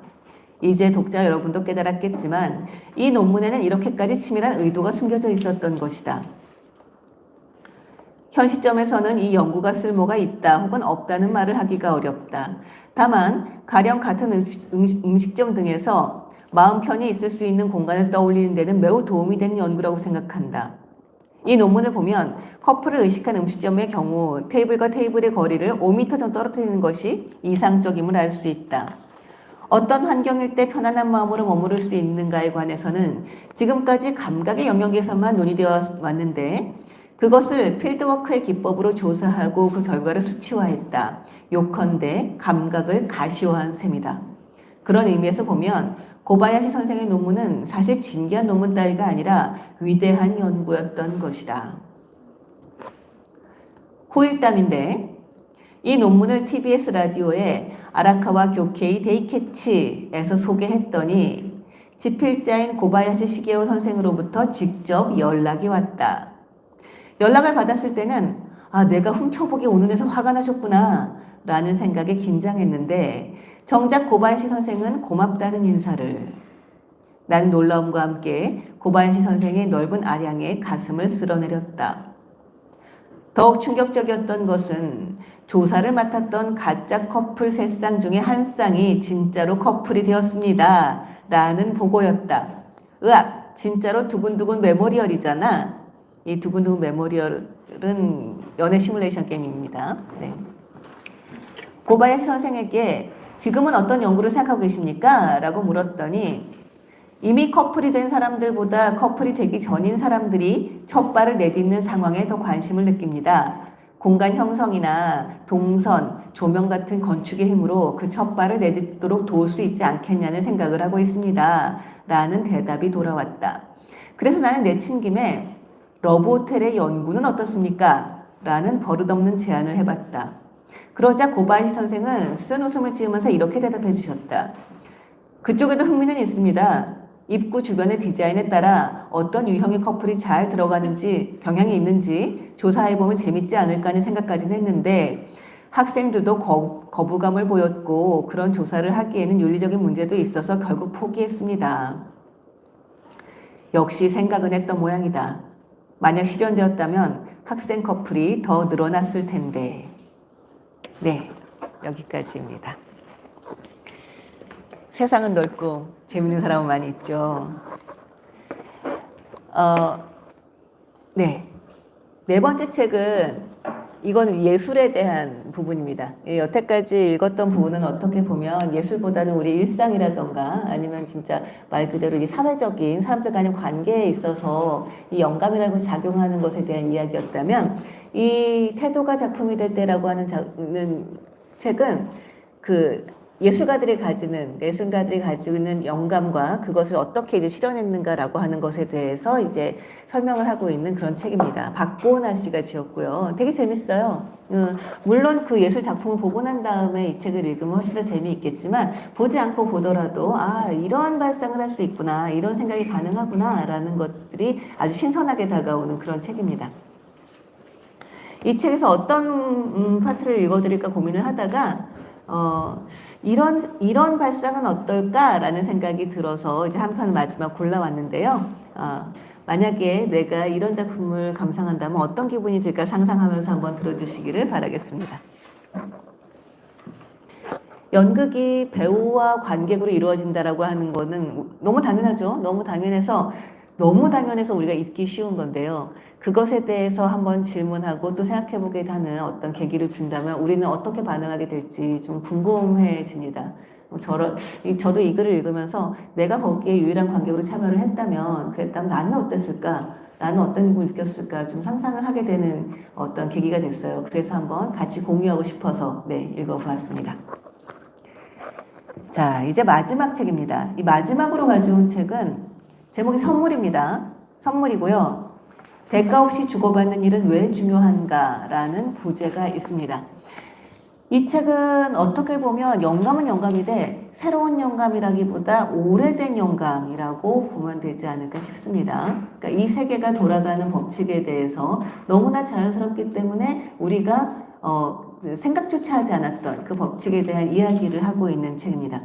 이제 독자 여러분도 깨달았겠지만 이 논문에는 이렇게까지 치밀한 의도가 숨겨져 있었던 것이다. 현 시점에서는 이 연구가 쓸모가 있다 혹은 없다는 말을 하기가 어렵다. 다만 가령 같은 음식점 등에서 마음 편히 있을 수 있는 공간을 떠올리는 데는 매우 도움이 되는 연구라고 생각한다. 이 논문을 보면 커플을 의식한 음식점의 경우 테이블과 테이블의 거리를 5m 정도 떨어뜨리는 것이 이상적임을 알 수 있다. 어떤 환경일 때 편안한 마음으로 머무를 수 있는가에 관해서는 지금까지 감각의 영역에서만 논의되어 왔는데 그것을 필드워크의 기법으로 조사하고 그 결과를 수치화했다. 요컨대 감각을 가시화한 셈이다. 그런 의미에서 보면 고바야시 선생의 논문은 사실 진기한 논문 따위가 아니라 위대한 연구였던 것이다. 후일담인데 이 논문을 TBS 라디오에 아라카와 교케이 데이캐치에서 소개했더니 집필자인 고바야시 시게오 선생으로부터 직접 연락이 왔다. 연락을 받았을 때는 내가 훔쳐보기 오는데서 화가 나셨구나 라는 생각에 긴장했는데 정작 고바야시 선생은 고맙다는 인사를. 난 놀라움과 함께 고바야시 선생의 넓은 아량에 가슴을 쓸어내렸다. 더욱 충격적이었던 것은 조사를 맡았던 가짜 커플 3쌍 중에 한 쌍이 진짜로 커플이 되었습니다 라는 보고였다. 으악! 진짜로 두근두근 메모리얼이잖아. 이 두근두근 메모리얼은 연애 시뮬레이션 게임입니다. 네. 고바야시 선생에게 지금은 어떤 연구를 생각하고 계십니까? 라고 물었더니 이미 커플이 된 사람들보다 커플이 되기 전인 사람들이 첫 발을 내딛는 상황에 더 관심을 느낍니다. 공간 형성이나 동선, 조명 같은 건축의 힘으로 그 첫 발을 내딛도록 도울 수 있지 않겠냐는 생각을 하고 있습니다. 라는 대답이 돌아왔다. 그래서 나는 내친 김에 러브호텔의 연구는 어떻습니까? 라는 버릇없는 제안을 해봤다. 그러자 고바야시 선생은 쓴 웃음을 지으면서 이렇게 대답해 주셨다. 그쪽에도 흥미는 있습니다. 입구 주변의 디자인에 따라 어떤 유형의 커플이 잘 들어가는지, 경향이 있는지 조사해보면 재밌지 않을까 하는 생각까지는 했는데 학생들도 거부감을 보였고 그런 조사를 하기에는 윤리적인 문제도 있어서 결국 포기했습니다. 역시 생각은 했던 모양이다. 만약 실현되었다면 학생 커플이 더 늘어났을 텐데. 네, 여기까지입니다. 세상은 넓고 재밌는 사람은 많이 있죠. 네. 네 번째 책은 이거는 예술에 대한 부분입니다. 여태까지 읽었던 부분은 어떻게 보면 예술보다는 우리 일상이라던가 아니면 진짜 말 그대로 이 사회적인 사람들 간의 관계에 있어서 이 영감이라고 작용하는 것에 대한 이야기였다면 이 태도가 작품이 될 때라고 하는 책은 그 예술가들이 가지고 있는 영감과 그것을 어떻게 이제 실현했는가라고 하는 것에 대해서 이제 설명을 하고 있는 그런 책입니다. 박보나 씨가 지었고요. 되게 재밌어요. 물론 그 예술 작품을 보고 난 다음에 이 책을 읽으면 훨씬 더 재미있겠지만 보지 않고 보더라도 아, 이런 발상을 할 수 있구나, 이런 생각이 가능하구나 라는 것들이 아주 신선하게 다가오는 그런 책입니다. 이 책에서 어떤 파트를 읽어드릴까 고민을 하다가 이런 발상은 어떨까라는 생각이 들어서 이제 한 편 마지막 골라왔는데요. 만약에 내가 이런 작품을 감상한다면 어떤 기분이 들까 상상하면서 한번 들어주시기를 바라겠습니다. 연극이 배우와 관객으로 이루어진다라고 하는 거는 너무 당연하죠. 너무 당연해서 우리가 잊기 쉬운 건데요. 그것에 대해서 한번 질문하고 또 생각해보게 하는 어떤 계기를 준다면 우리는 어떻게 반응하게 될지 좀 궁금해집니다. 저도 이 글을 읽으면서 내가 거기에 유일한 관객으로 참여를 그랬다면 나는 어땠을까? 나는 어떤 기분을 느꼈을까? 좀 상상을 하게 되는 어떤 계기가 됐어요. 그래서 한번 같이 공유하고 싶어서 읽어보았습니다. 자, 이제 마지막 책입니다. 이 마지막으로 가져온 책은 제목이 선물입니다. 선물이고요. 대가 없이 주고받는 일은 왜 중요한가라는 부제가 있습니다. 이 책은 어떻게 보면 영감은 영감인데 새로운 영감이라기보다 오래된 영감이라고 보면 되지 않을까 싶습니다. 그러니까 이 세계가 돌아가는 법칙에 대해서 너무나 자연스럽기 때문에 우리가 생각조차 하지 않았던 그 법칙에 대한 이야기를 하고 있는 책입니다.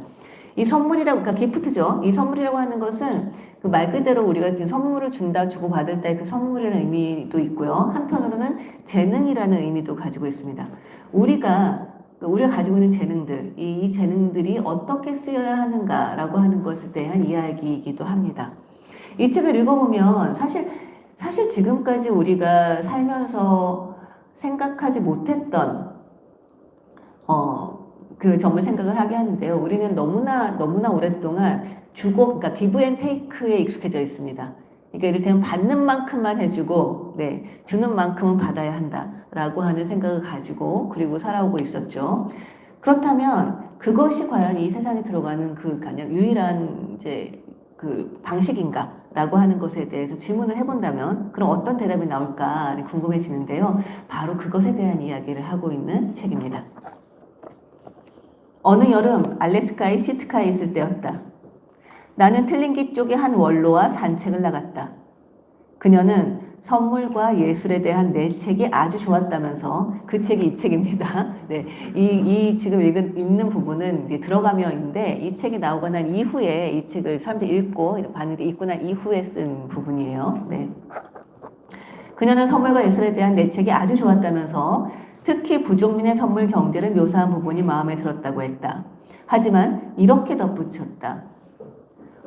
이 선물이라고, 그러니까 기프트죠. 이 선물이라고 하는 것은 그 말 그대로 우리가 지금 선물을 준다, 주고 받을 때 그 선물이라는 의미도 있고요. 한편으로는 재능이라는 의미도 가지고 있습니다. 우리가 가지고 있는 재능들, 이 재능들이 어떻게 쓰여야 하는가라고 하는 것에 대한 이야기이기도 합니다. 이 책을 읽어보면 사실 지금까지 우리가 살면서 생각하지 못했던 그 점을 생각을 하게 하는데요. 우리는 너무나 오랫동안 그러니까 기브 앤 테이크에 익숙해져 있습니다. 그러니까 이를테면 받는 만큼만 해주고, 주는 만큼은 받아야 한다라고 하는 생각을 가지고 그리고 살아오고 있었죠. 그렇다면 그것이 과연 이 세상에 들어가는 그 가장 유일한 그 방식인가라고 하는 것에 대해서 질문을 해본다면 그럼 어떤 대답이 나올까 궁금해지는데요. 바로 그것에 대한 이야기를 하고 있는 책입니다. 어느 여름 알래스카의 시트카에 있을 때였다. 나는 틀린기 쪽의 한 원로와 산책을 나갔다. 그녀는 선물과 예술에 대한 내 책이 아주 좋았다면서 그 책이 이 책입니다. 이 지금 읽는 부분은 이제 들어가며인데 이 책이 나오고 난 이후에 이 책을 사람들이 읽고 난 이후에 쓴 부분이에요. 그녀는 선물과 예술에 대한 내 책이 아주 좋았다면서 특히 부족민의 선물 경제를 묘사한 부분이 마음에 들었다고 했다. 하지만 이렇게 덧붙였다.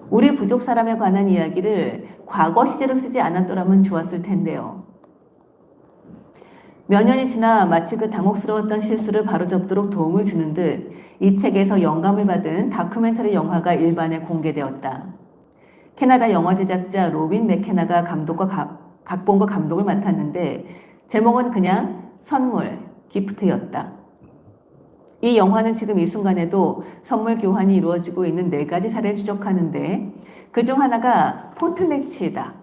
우리 부족 사람에 관한 이야기를 과거 시제로 쓰지 않았더라면 좋았을 텐데요. 몇 년이 지나 마치 그 당혹스러웠던 실수를 바로잡도록 도움을 주는 듯 이 책에서 영감을 받은 다큐멘터리 영화가 일반에 공개되었다. 캐나다 영화 제작자 로빈 맥케나가 각본과 감독을 맡았는데 제목은 그냥 선물, 기프트였다. 이 영화는 지금 이 순간에도 선물 교환이 이루어지고 있는 4가지 사례를 추적하는데 그중 하나가 포틀레치이다.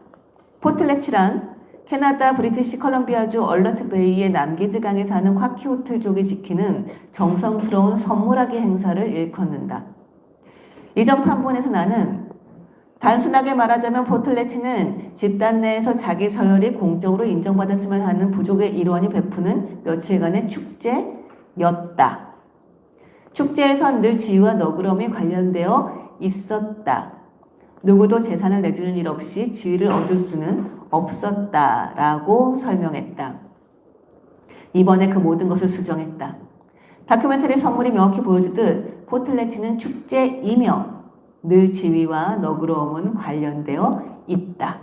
포틀레치란 캐나다 브리티시 컬럼비아주 얼러트 베이의 남기즈강에 사는 콰키호틀족이 지키는 정성스러운 선물하기 행사를 일컫는다. 이전 판본에서 나는 단순하게 말하자면 포틀레치는 집단 내에서 자기 서열이 공적으로 인정받았으면 하는 부족의 일원이 베푸는 며칠간의 축제 였다. 축제에선 늘 지위와 너그러움이 관련되어 있었다. 누구도 재산을 내주는 일 없이 지위를 얻을 수는 없었다라고 설명했다. 이번에 그 모든 것을 수정했다. 다큐멘터리 선물이 명확히 보여주듯 포틀레치는 축제이며 늘 지위와 너그러움은 관련되어 있다.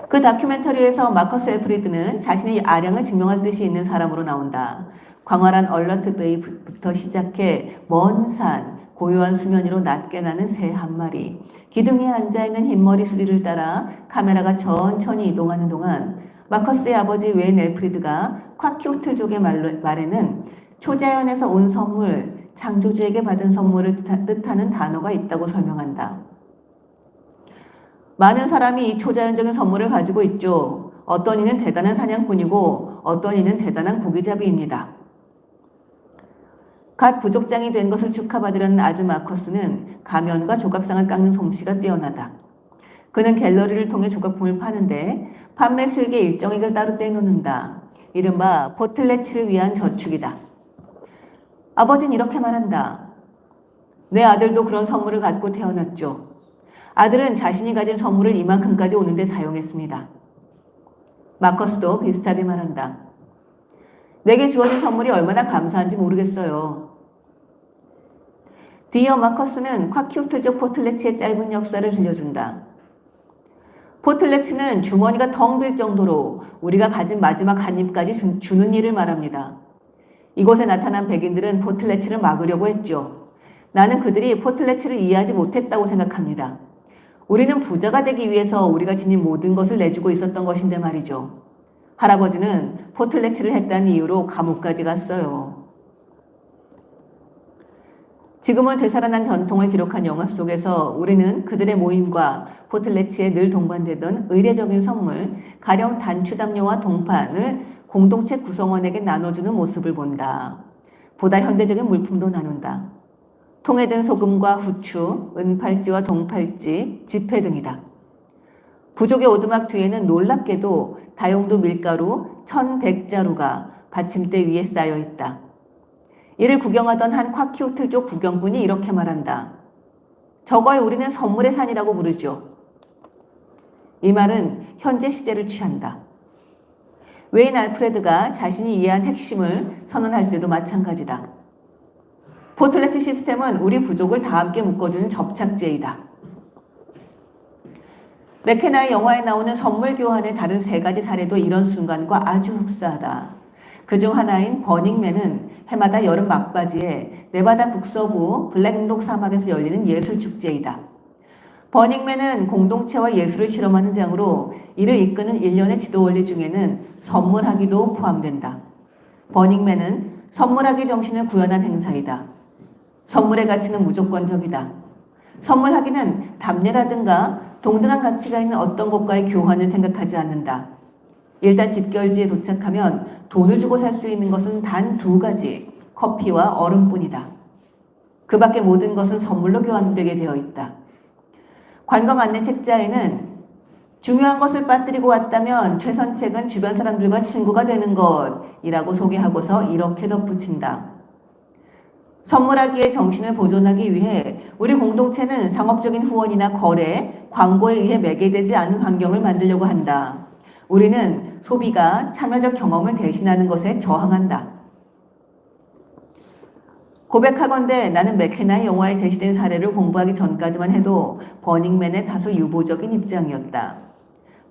그 다큐멘터리에서 마커스 엘프리드는 자신의 아량을 증명할 뜻이 있는 사람으로 나온다. 광활한 얼러트 베이부터 시작해 먼 산, 고요한 수면 위로 낮게 나는 새 한 마리, 기둥 위에 앉아있는 흰머리 수리를 따라 카메라가 천천히 이동하는 동안 마커스의 아버지 웨인 엘프리드가 콰키오틀족의 말에는 초자연에서 온 선물, 창조주에게 받은 선물을 뜻하는 단어가 있다고 설명한다. 많은 사람이 이 초자연적인 선물을 가지고 있죠. 어떤 이는 대단한 사냥꾼이고 어떤 이는 대단한 고기잡이입니다. 갓 부족장이 된 것을 축하받으려는 아들 마커스는 가면과 조각상을 깎는 솜씨가 뛰어나다. 그는 갤러리를 통해 조각품을 파는데 판매 수익의 일정액을 따로 떼놓는다. 이른바 포틀레치를 위한 저축이다. 아버지는 이렇게 말한다. 내 아들도 그런 선물을 갖고 태어났죠. 아들은 자신이 가진 선물을 이만큼까지 오는데 사용했습니다. 마커스도 비슷하게 말한다. 내게 주어진 선물이 얼마나 감사한지 모르겠어요. 뒤이어 마커스는 콰키오틀족 포틀레치의 짧은 역사를 들려준다. 포틀레치는 주머니가 텅 빌 정도로 우리가 가진 마지막 한 입까지 주는 일을 말합니다. 이곳에 나타난 백인들은 포틀레치를 막으려고 했죠. 나는 그들이 포틀레치를 이해하지 못했다고 생각합니다. 우리는 부자가 되기 위해서 우리가 지닌 모든 것을 내주고 있었던 것인데 말이죠. 할아버지는 포틀레치를 했다는 이유로 감옥까지 갔어요. 지금은 되살아난 전통을 기록한 영화 속에서 우리는 그들의 모임과 포틀레치에 늘 동반되던 의례적인 선물, 가령 단추담요와 동판을 공동체 구성원에게 나눠주는 모습을 본다. 보다 현대적인 물품도 나눈다. 통에 든 소금과 후추, 은팔찌와 동팔찌, 지폐 등이다. 부족의 오두막 뒤에는 놀랍게도 다용도 밀가루 1100자루가 받침대 위에 쌓여 있다. 이를 구경하던 한 콰키오틀족 구경꾼이 이렇게 말한다. 저걸 우리는 선물의 산이라고 부르죠. 이 말은 현재 시제를 취한다. 웨인 알프레드가 자신이 이해한 핵심을 선언할 때도 마찬가지다. 포틀레치 시스템은 우리 부족을 다 함께 묶어주는 접착제이다. 맥케나의 영화에 나오는 선물 교환의 다른 세 가지 사례도 이런 순간과 아주 흡사하다. 그중 하나인 버닝맨은 해마다 여름 막바지에 네바다 북서부 블랙록 사막에서 열리는 예술축제이다. 버닝맨은 공동체와 예술을 실험하는 장으로 이를 이끄는 일련의 지도 원리 중에는 선물하기도 포함된다. 버닝맨은 선물하기 정신을 구현한 행사이다. 선물의 가치는 무조건적이다. 선물하기는 담례라든가 동등한 가치가 있는 어떤 것과의 교환을 생각하지 않는다. 일단 집결지에 도착하면 돈을 주고 살 수 있는 것은 단 두 가지, 커피와 얼음뿐이다. 그 밖의 모든 것은 선물로 교환되게 되어 있다. 관광 안내 책자에는 중요한 것을 빠뜨리고 왔다면 최선책은 주변 사람들과 친구가 되는 것이라고 소개하고서 이렇게 덧붙인다. 선물하기의 정신을 보존하기 위해 우리 공동체는 상업적인 후원이나 거래, 광고에 의해 매개되지 않은 환경을 만들려고 한다. 우리는 소비가 참여적 경험을 대신하는 것에 저항한다. 고백하건대 나는 맥케나의 영화에 제시된 사례를 공부하기 전까지만 해도 버닝맨의 다소 유보적인 입장이었다.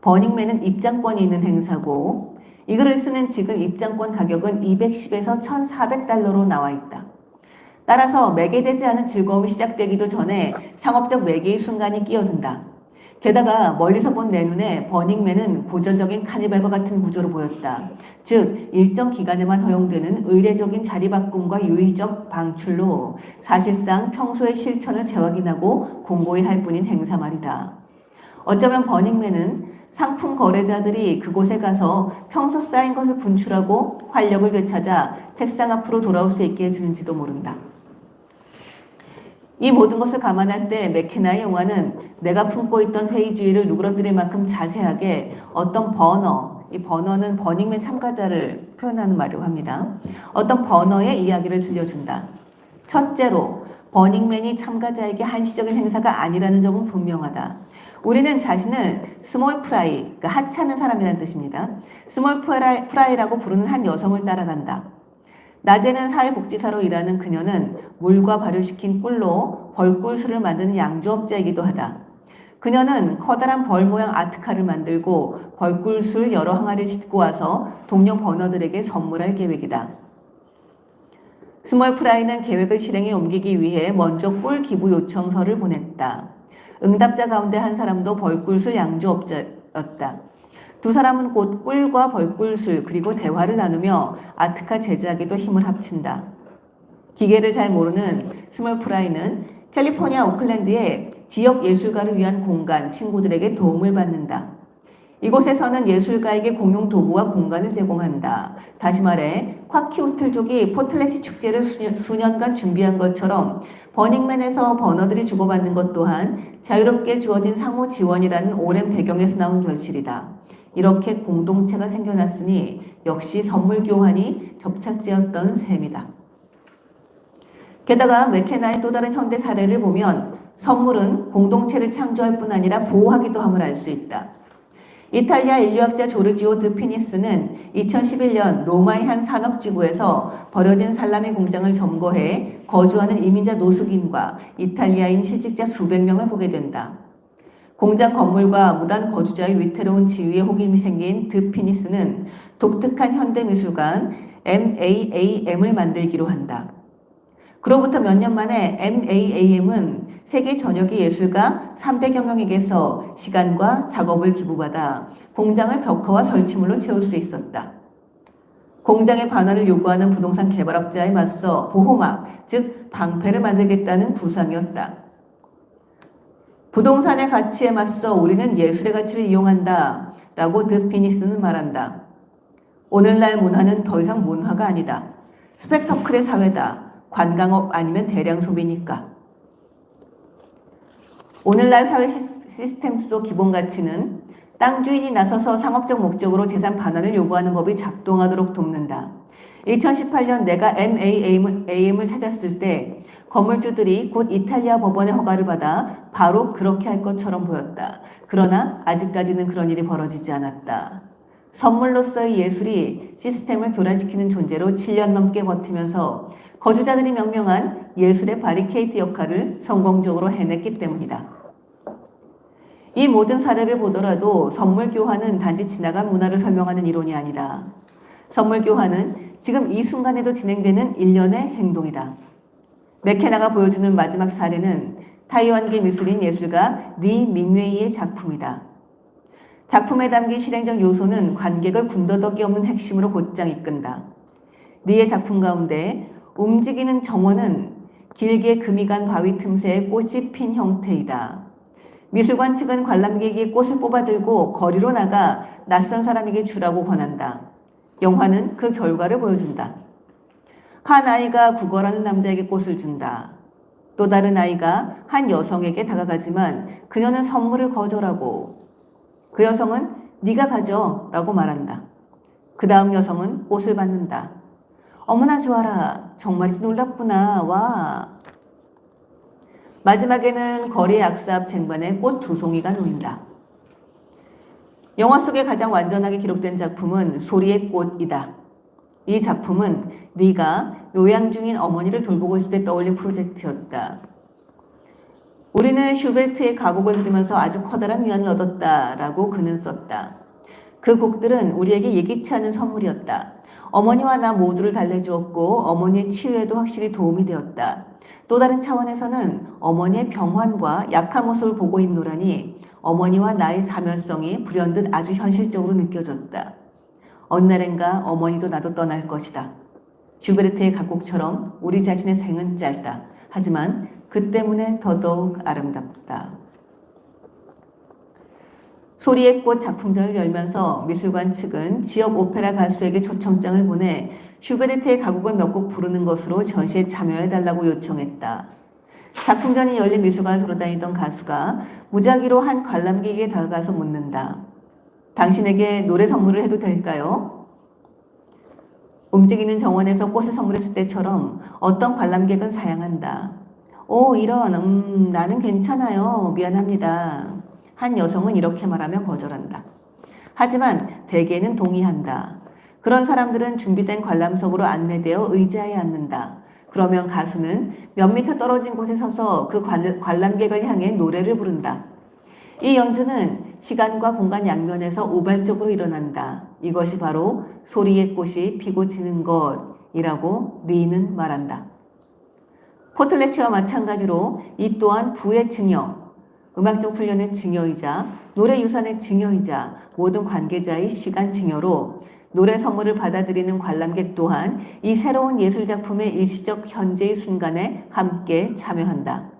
버닝맨은 입장권이 있는 행사고 이 글을 쓰는 지금 입장권 가격은 210에서 1,400달러로 나와 있다. 따라서 매개되지 않은 즐거움이 시작되기도 전에 상업적 매개의 순간이 끼어든다. 게다가 멀리서 본 내 눈에 버닝맨은 고전적인 카니발과 같은 구조로 보였다. 즉 일정 기간에만 허용되는 의례적인 자리바꿈과 유의적 방출로 사실상 평소의 실천을 재확인하고 공고히 할 뿐인 행사 말이다. 어쩌면 버닝맨은 상품 거래자들이 그곳에 가서 평소 쌓인 것을 분출하고 활력을 되찾아 책상 앞으로 돌아올 수 있게 해주는지도 모른다. 이 모든 것을 감안할 때 맥케나의 영화는 내가 품고 있던 회의주의를 누그러뜨릴 만큼 자세하게 어떤 버너, 이 버너는 버닝맨 참가자를 표현하는 말이라고 합니다. 어떤 버너의 이야기를 들려준다. 첫째로 버닝맨이 참가자에게 한시적인 행사가 아니라는 점은 분명하다. 우리는 자신을 스몰 프라이, 그러니까 하찮은 사람이라는 뜻입니다. 스몰 프라이라고 부르는 한 여성을 따라간다. 낮에는 사회복지사로 일하는 그녀는 물과 발효시킨 꿀로 벌꿀술을 만드는 양조업자이기도 하다. 그녀는 커다란 벌 모양 아트카를 만들고 벌꿀술 여러 항아리를 싣고 와서 동료 버너들에게 선물할 계획이다. 스몰 프라이는 계획을 실행에 옮기기 위해 먼저 꿀 기부 요청서를 보냈다. 응답자 가운데 한 사람도 벌꿀술 양조업자였다. 두 사람은 곧 꿀과 벌꿀술 그리고 대화를 나누며 아트카 제작에도 힘을 합친다. 기계를 잘 모르는 스몰 프라이는 캘리포니아 오클랜드의 지역 예술가를 위한 공간, 친구들에게 도움을 받는다. 이곳에서는 예술가에게 공용 도구와 공간을 제공한다. 다시 말해 콰키오틀족이 포틀레치 축제를 수년간 준비한 것처럼 버닝맨에서 버너들이 주고받는 것 또한 자유롭게 주어진 상호 지원이라는 오랜 배경에서 나온 결실이다. 이렇게 공동체가 생겨났으니 역시 선물 교환이 접착제였던 셈이다. 게다가 맥케나의 또 다른 현대 사례를 보면 선물은 공동체를 창조할 뿐 아니라 보호하기도 함을 알 수 있다. 이탈리아 인류학자 조르지오 드 피니스는 2011년 로마의 한 산업지구에서 버려진 살라미 공장을 점거해 거주하는 이민자 노숙인과 이탈리아인 실직자 수백 명을 보게 된다. 공장 건물과 무단 거주자의 위태로운 지위에 호기심이 생긴 드 피니스는 독특한 현대미술관 MAAM을 만들기로 한다. 그로부터 몇 년 만에 MAAM은 세계 전역의 예술가 300여 명에게서 시간과 작업을 기부받아 공장을 벽화와 설치물로 채울 수 있었다. 공장의 반환을 요구하는 부동산 개발업자에 맞서 보호막, 즉 방패를 만들겠다는 구상이었다. 부동산의 가치에 맞서 우리는 예술의 가치를 이용한다 라고 드 피니스는 말한다. 오늘날 문화는 더 이상 문화가 아니다. 스펙터클의 사회다. 관광업 아니면 대량 소비니까. 오늘날 사회 시스템 속 기본 가치는 땅 주인이 나서서 상업적 목적으로 재산 반환을 요구하는 법이 작동하도록 돕는다. 2018년 내가 MAAM을 찾았을 때 건물주들이 곧 이탈리아 법원의 허가를 받아 바로 그렇게 할 것처럼 보였다. 그러나 아직까지는 그런 일이 벌어지지 않았다. 선물로서의 예술이 시스템을 교란시키는 존재로 7년 넘게 버티면서 거주자들이 명명한 예술의 바리케이트 역할을 성공적으로 해냈기 때문이다. 이 모든 사례를 보더라도 선물 교환은 단지 지나간 문화를 설명하는 이론이 아니다. 선물 교환은 지금 이 순간에도 진행되는 일련의 행동이다. 맥케나가 보여주는 마지막 사례는 타이완계 미술인 예술가 리 민웨이의 작품이다. 작품에 담긴 실행적 요소는 관객을 군더더기 없는 핵심으로 곧장 이끈다. 리의 작품 가운데 움직이는 정원은 길게 금이 간 바위 틈새에 꽃이 핀 형태이다. 미술관 측은 관람객이 꽃을 뽑아들고 거리로 나가 낯선 사람에게 주라고 권한다. 영화는 그 결과를 보여준다. 한 아이가 구걸하는 남자에게 꽃을 준다. 또 다른 아이가 한 여성에게 다가가지만 그녀는 선물을 거절하고 그 여성은 네가 가져 라고 말한다. 그 다음 여성은 꽃을 받는다. 어머나 좋아라. 정말이지 놀랍구나. 와. 마지막에는 거리의 악사 앞 쟁반에 꽃 두 송이가 놓인다. 영화 속에 가장 완전하게 기록된 작품은 소리의 꽃이다. 이 작품은 리가 요양 중인 어머니를 돌보고 있을 때 떠올린 프로젝트였다. 우리는 슈베르트의 가곡을 들으면서 아주 커다란 위안을 얻었다라고 그는 썼다. 그 곡들은 우리에게 예기치 않은 선물이었다. 어머니와 나 모두를 달래주었고 어머니의 치유에도 확실히 도움이 되었다. 또 다른 차원에서는 어머니의 병환과 약한 모습을 보고 있노라니 어머니와 나의 사면성이 불현듯 아주 현실적으로 느껴졌다. 어느 날엔가 어머니도 나도 떠날 것이다. 슈베르트의 가곡처럼 우리 자신의 생은 짧다. 하지만 그 때문에 더더욱 아름답다. 소리의 꽃 작품전을 열면서 미술관 측은 지역 오페라 가수에게 초청장을 보내 슈베르트의 가곡을 몇 곡 부르는 것으로 전시에 참여해달라고 요청했다. 작품전이 열린 미술관을 돌아다니던 가수가 무작위로 한 관람객에게 다가가서 묻는다. 당신에게 노래 선물을 해도 될까요? 움직이는 정원에서 꽃을 선물했을 때처럼 어떤 관람객은 사양한다. 오, 이런, 나는 괜찮아요. 미안합니다. 한 여성은 이렇게 말하며 거절한다. 하지만 대개는 동의한다. 그런 사람들은 준비된 관람석으로 안내되어 의자에 앉는다. 그러면 가수는 몇 미터 떨어진 곳에 서서 그 관람객을 향해 노래를 부른다. 이 연주는 시간과 공간 양면에서 우발적으로 일어난다. 이것이 바로 소리의 꽃이 피고 지는 것이라고 리는 말한다. 포틀레츠와 마찬가지로 이 또한 부의 증여, 음악적 훈련의 증여이자 노래 유산의 증여이자 모든 관계자의 시간 증여로 노래 선물을 받아들이는 관람객 또한 이 새로운 예술작품의 일시적 현재의 순간에 함께 참여한다.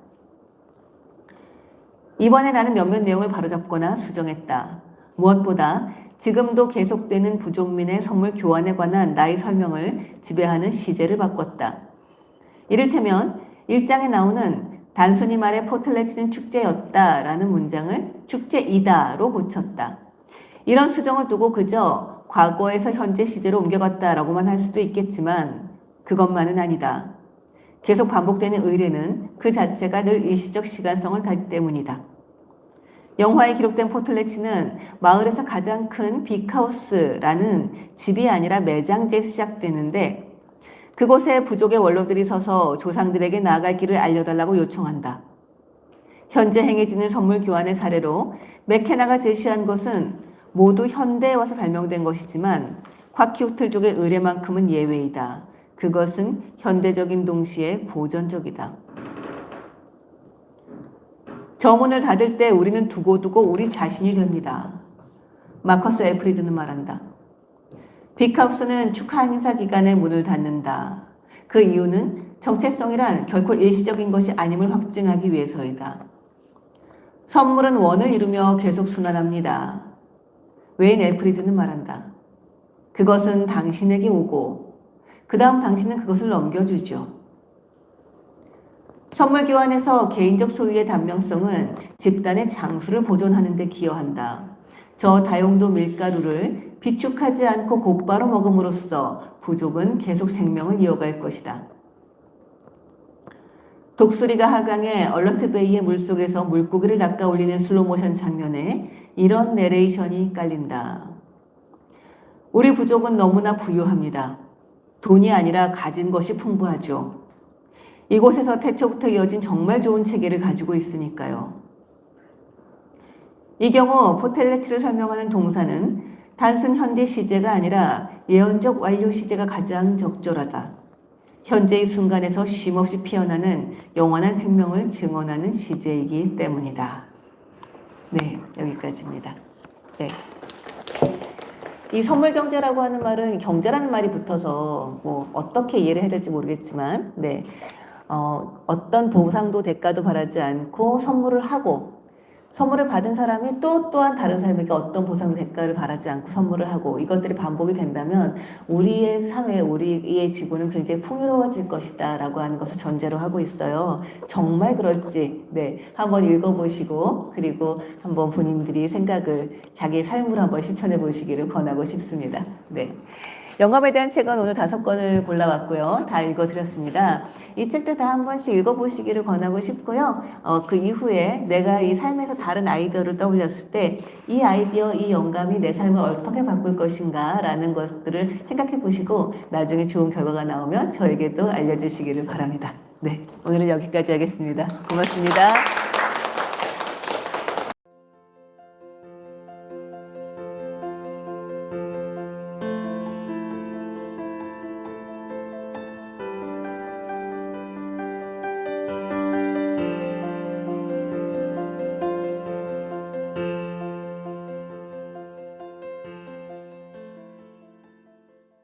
이번에 나는 몇몇 내용을 바로잡거나 수정했다. 무엇보다 지금도 계속되는 부족민의 선물 교환에 관한 나의 설명을 지배하는 시제를 바꿨다. 이를테면 1장에 나오는 단순히 말해 포틀레츠는 축제였다라는 문장을 축제이다로 고쳤다. 이런 수정을 두고 그저 과거에서 현재 시제로 옮겨갔다라고만 할 수도 있겠지만 그것만은 아니다. 계속 반복되는 의례는 그 자체가 늘 일시적 시간성을 갖기 때문이다. 영화에 기록된 포틀레츠는 마을에서 가장 큰 빅하우스라는 집이 아니라 매장지에서 시작되는데 그곳에 부족의 원로들이 서서 조상들에게 나아갈 길을 알려달라고 요청한다. 현재 행해지는 선물 교환의 사례로 맥케나가 제시한 것은 모두 현대에 와서 발명된 것이지만 콰키우틀족의 의례만큼은 예외이다. 그것은 현대적인 동시에 고전적이다. 저 문을 닫을 때 우리는 두고두고 우리 자신이 됩니다. 마커스 엘프리드는 말한다. 빅하우스는 축하 행사 기간에 문을 닫는다. 그 이유는 정체성이란 결코 일시적인 것이 아님을 확증하기 위해서이다. 선물은 원을 이루며 계속 순환합니다. 웨인 엘프리드는 말한다. 그것은 당신에게 오고 그 다음 당신은 그것을 넘겨주죠. 선물 교환에서 개인적 소유의 단명성은 집단의 장수를 보존하는 데 기여한다. 저 다용도 밀가루를 비축하지 않고 곧바로 먹음으로써 부족은 계속 생명을 이어갈 것이다. 독수리가 하강해 얼러트베이의 물속에서 물고기를 낚아 올리는 슬로모션 장면에 이런 내레이션이 깔린다. 우리 부족은 너무나 부유합니다. 돈이 아니라 가진 것이 풍부하죠. 이곳에서 태초부터 이어진 정말 좋은 체계를 가지고 있으니까요. 이 경우 포텔레츠를 설명하는 동사는 단순 현재 시제가 아니라 예언적 완료 시제가 가장 적절하다. 현재의 순간에서 쉼없이 피어나는 영원한 생명을 증언하는 시제이기 때문이다. 네, 여기까지입니다. 네. 이 선물 경제라고 하는 말은 경제라는 말이 붙어서 뭐 어떻게 이해를 해야 될지 모르겠지만, 네. 어떤 보상도 대가도 바라지 않고 선물을 하고 선물을 받은 사람이 또한 다른 사람에게 어떤 보상 대가를 바라지 않고 선물을 하고 이것들이 반복이 된다면 우리의 사회, 우리의 지구는 굉장히 풍요로워질 것이다 라고 하는 것을 전제로 하고 있어요. 정말 그럴지 한번 읽어보시고 그리고 한번 본인들이 생각을 자기의 삶으로 한번 실천해 보시기를 권하고 싶습니다. 네. 영감에 대한 책은 오늘 5권을 골라왔고요. 다 읽어드렸습니다. 이 책들 다 한 번씩 읽어보시기를 권하고 싶고요. 그 이후에 내가 이 삶에서 다른 아이디어를 떠올렸을 때 이 아이디어, 이 영감이 내 삶을 어떻게 바꿀 것인가 라는 것들을 생각해 보시고 나중에 좋은 결과가 나오면 저에게도 알려주시기를 바랍니다. 네, 오늘은 여기까지 하겠습니다. 고맙습니다.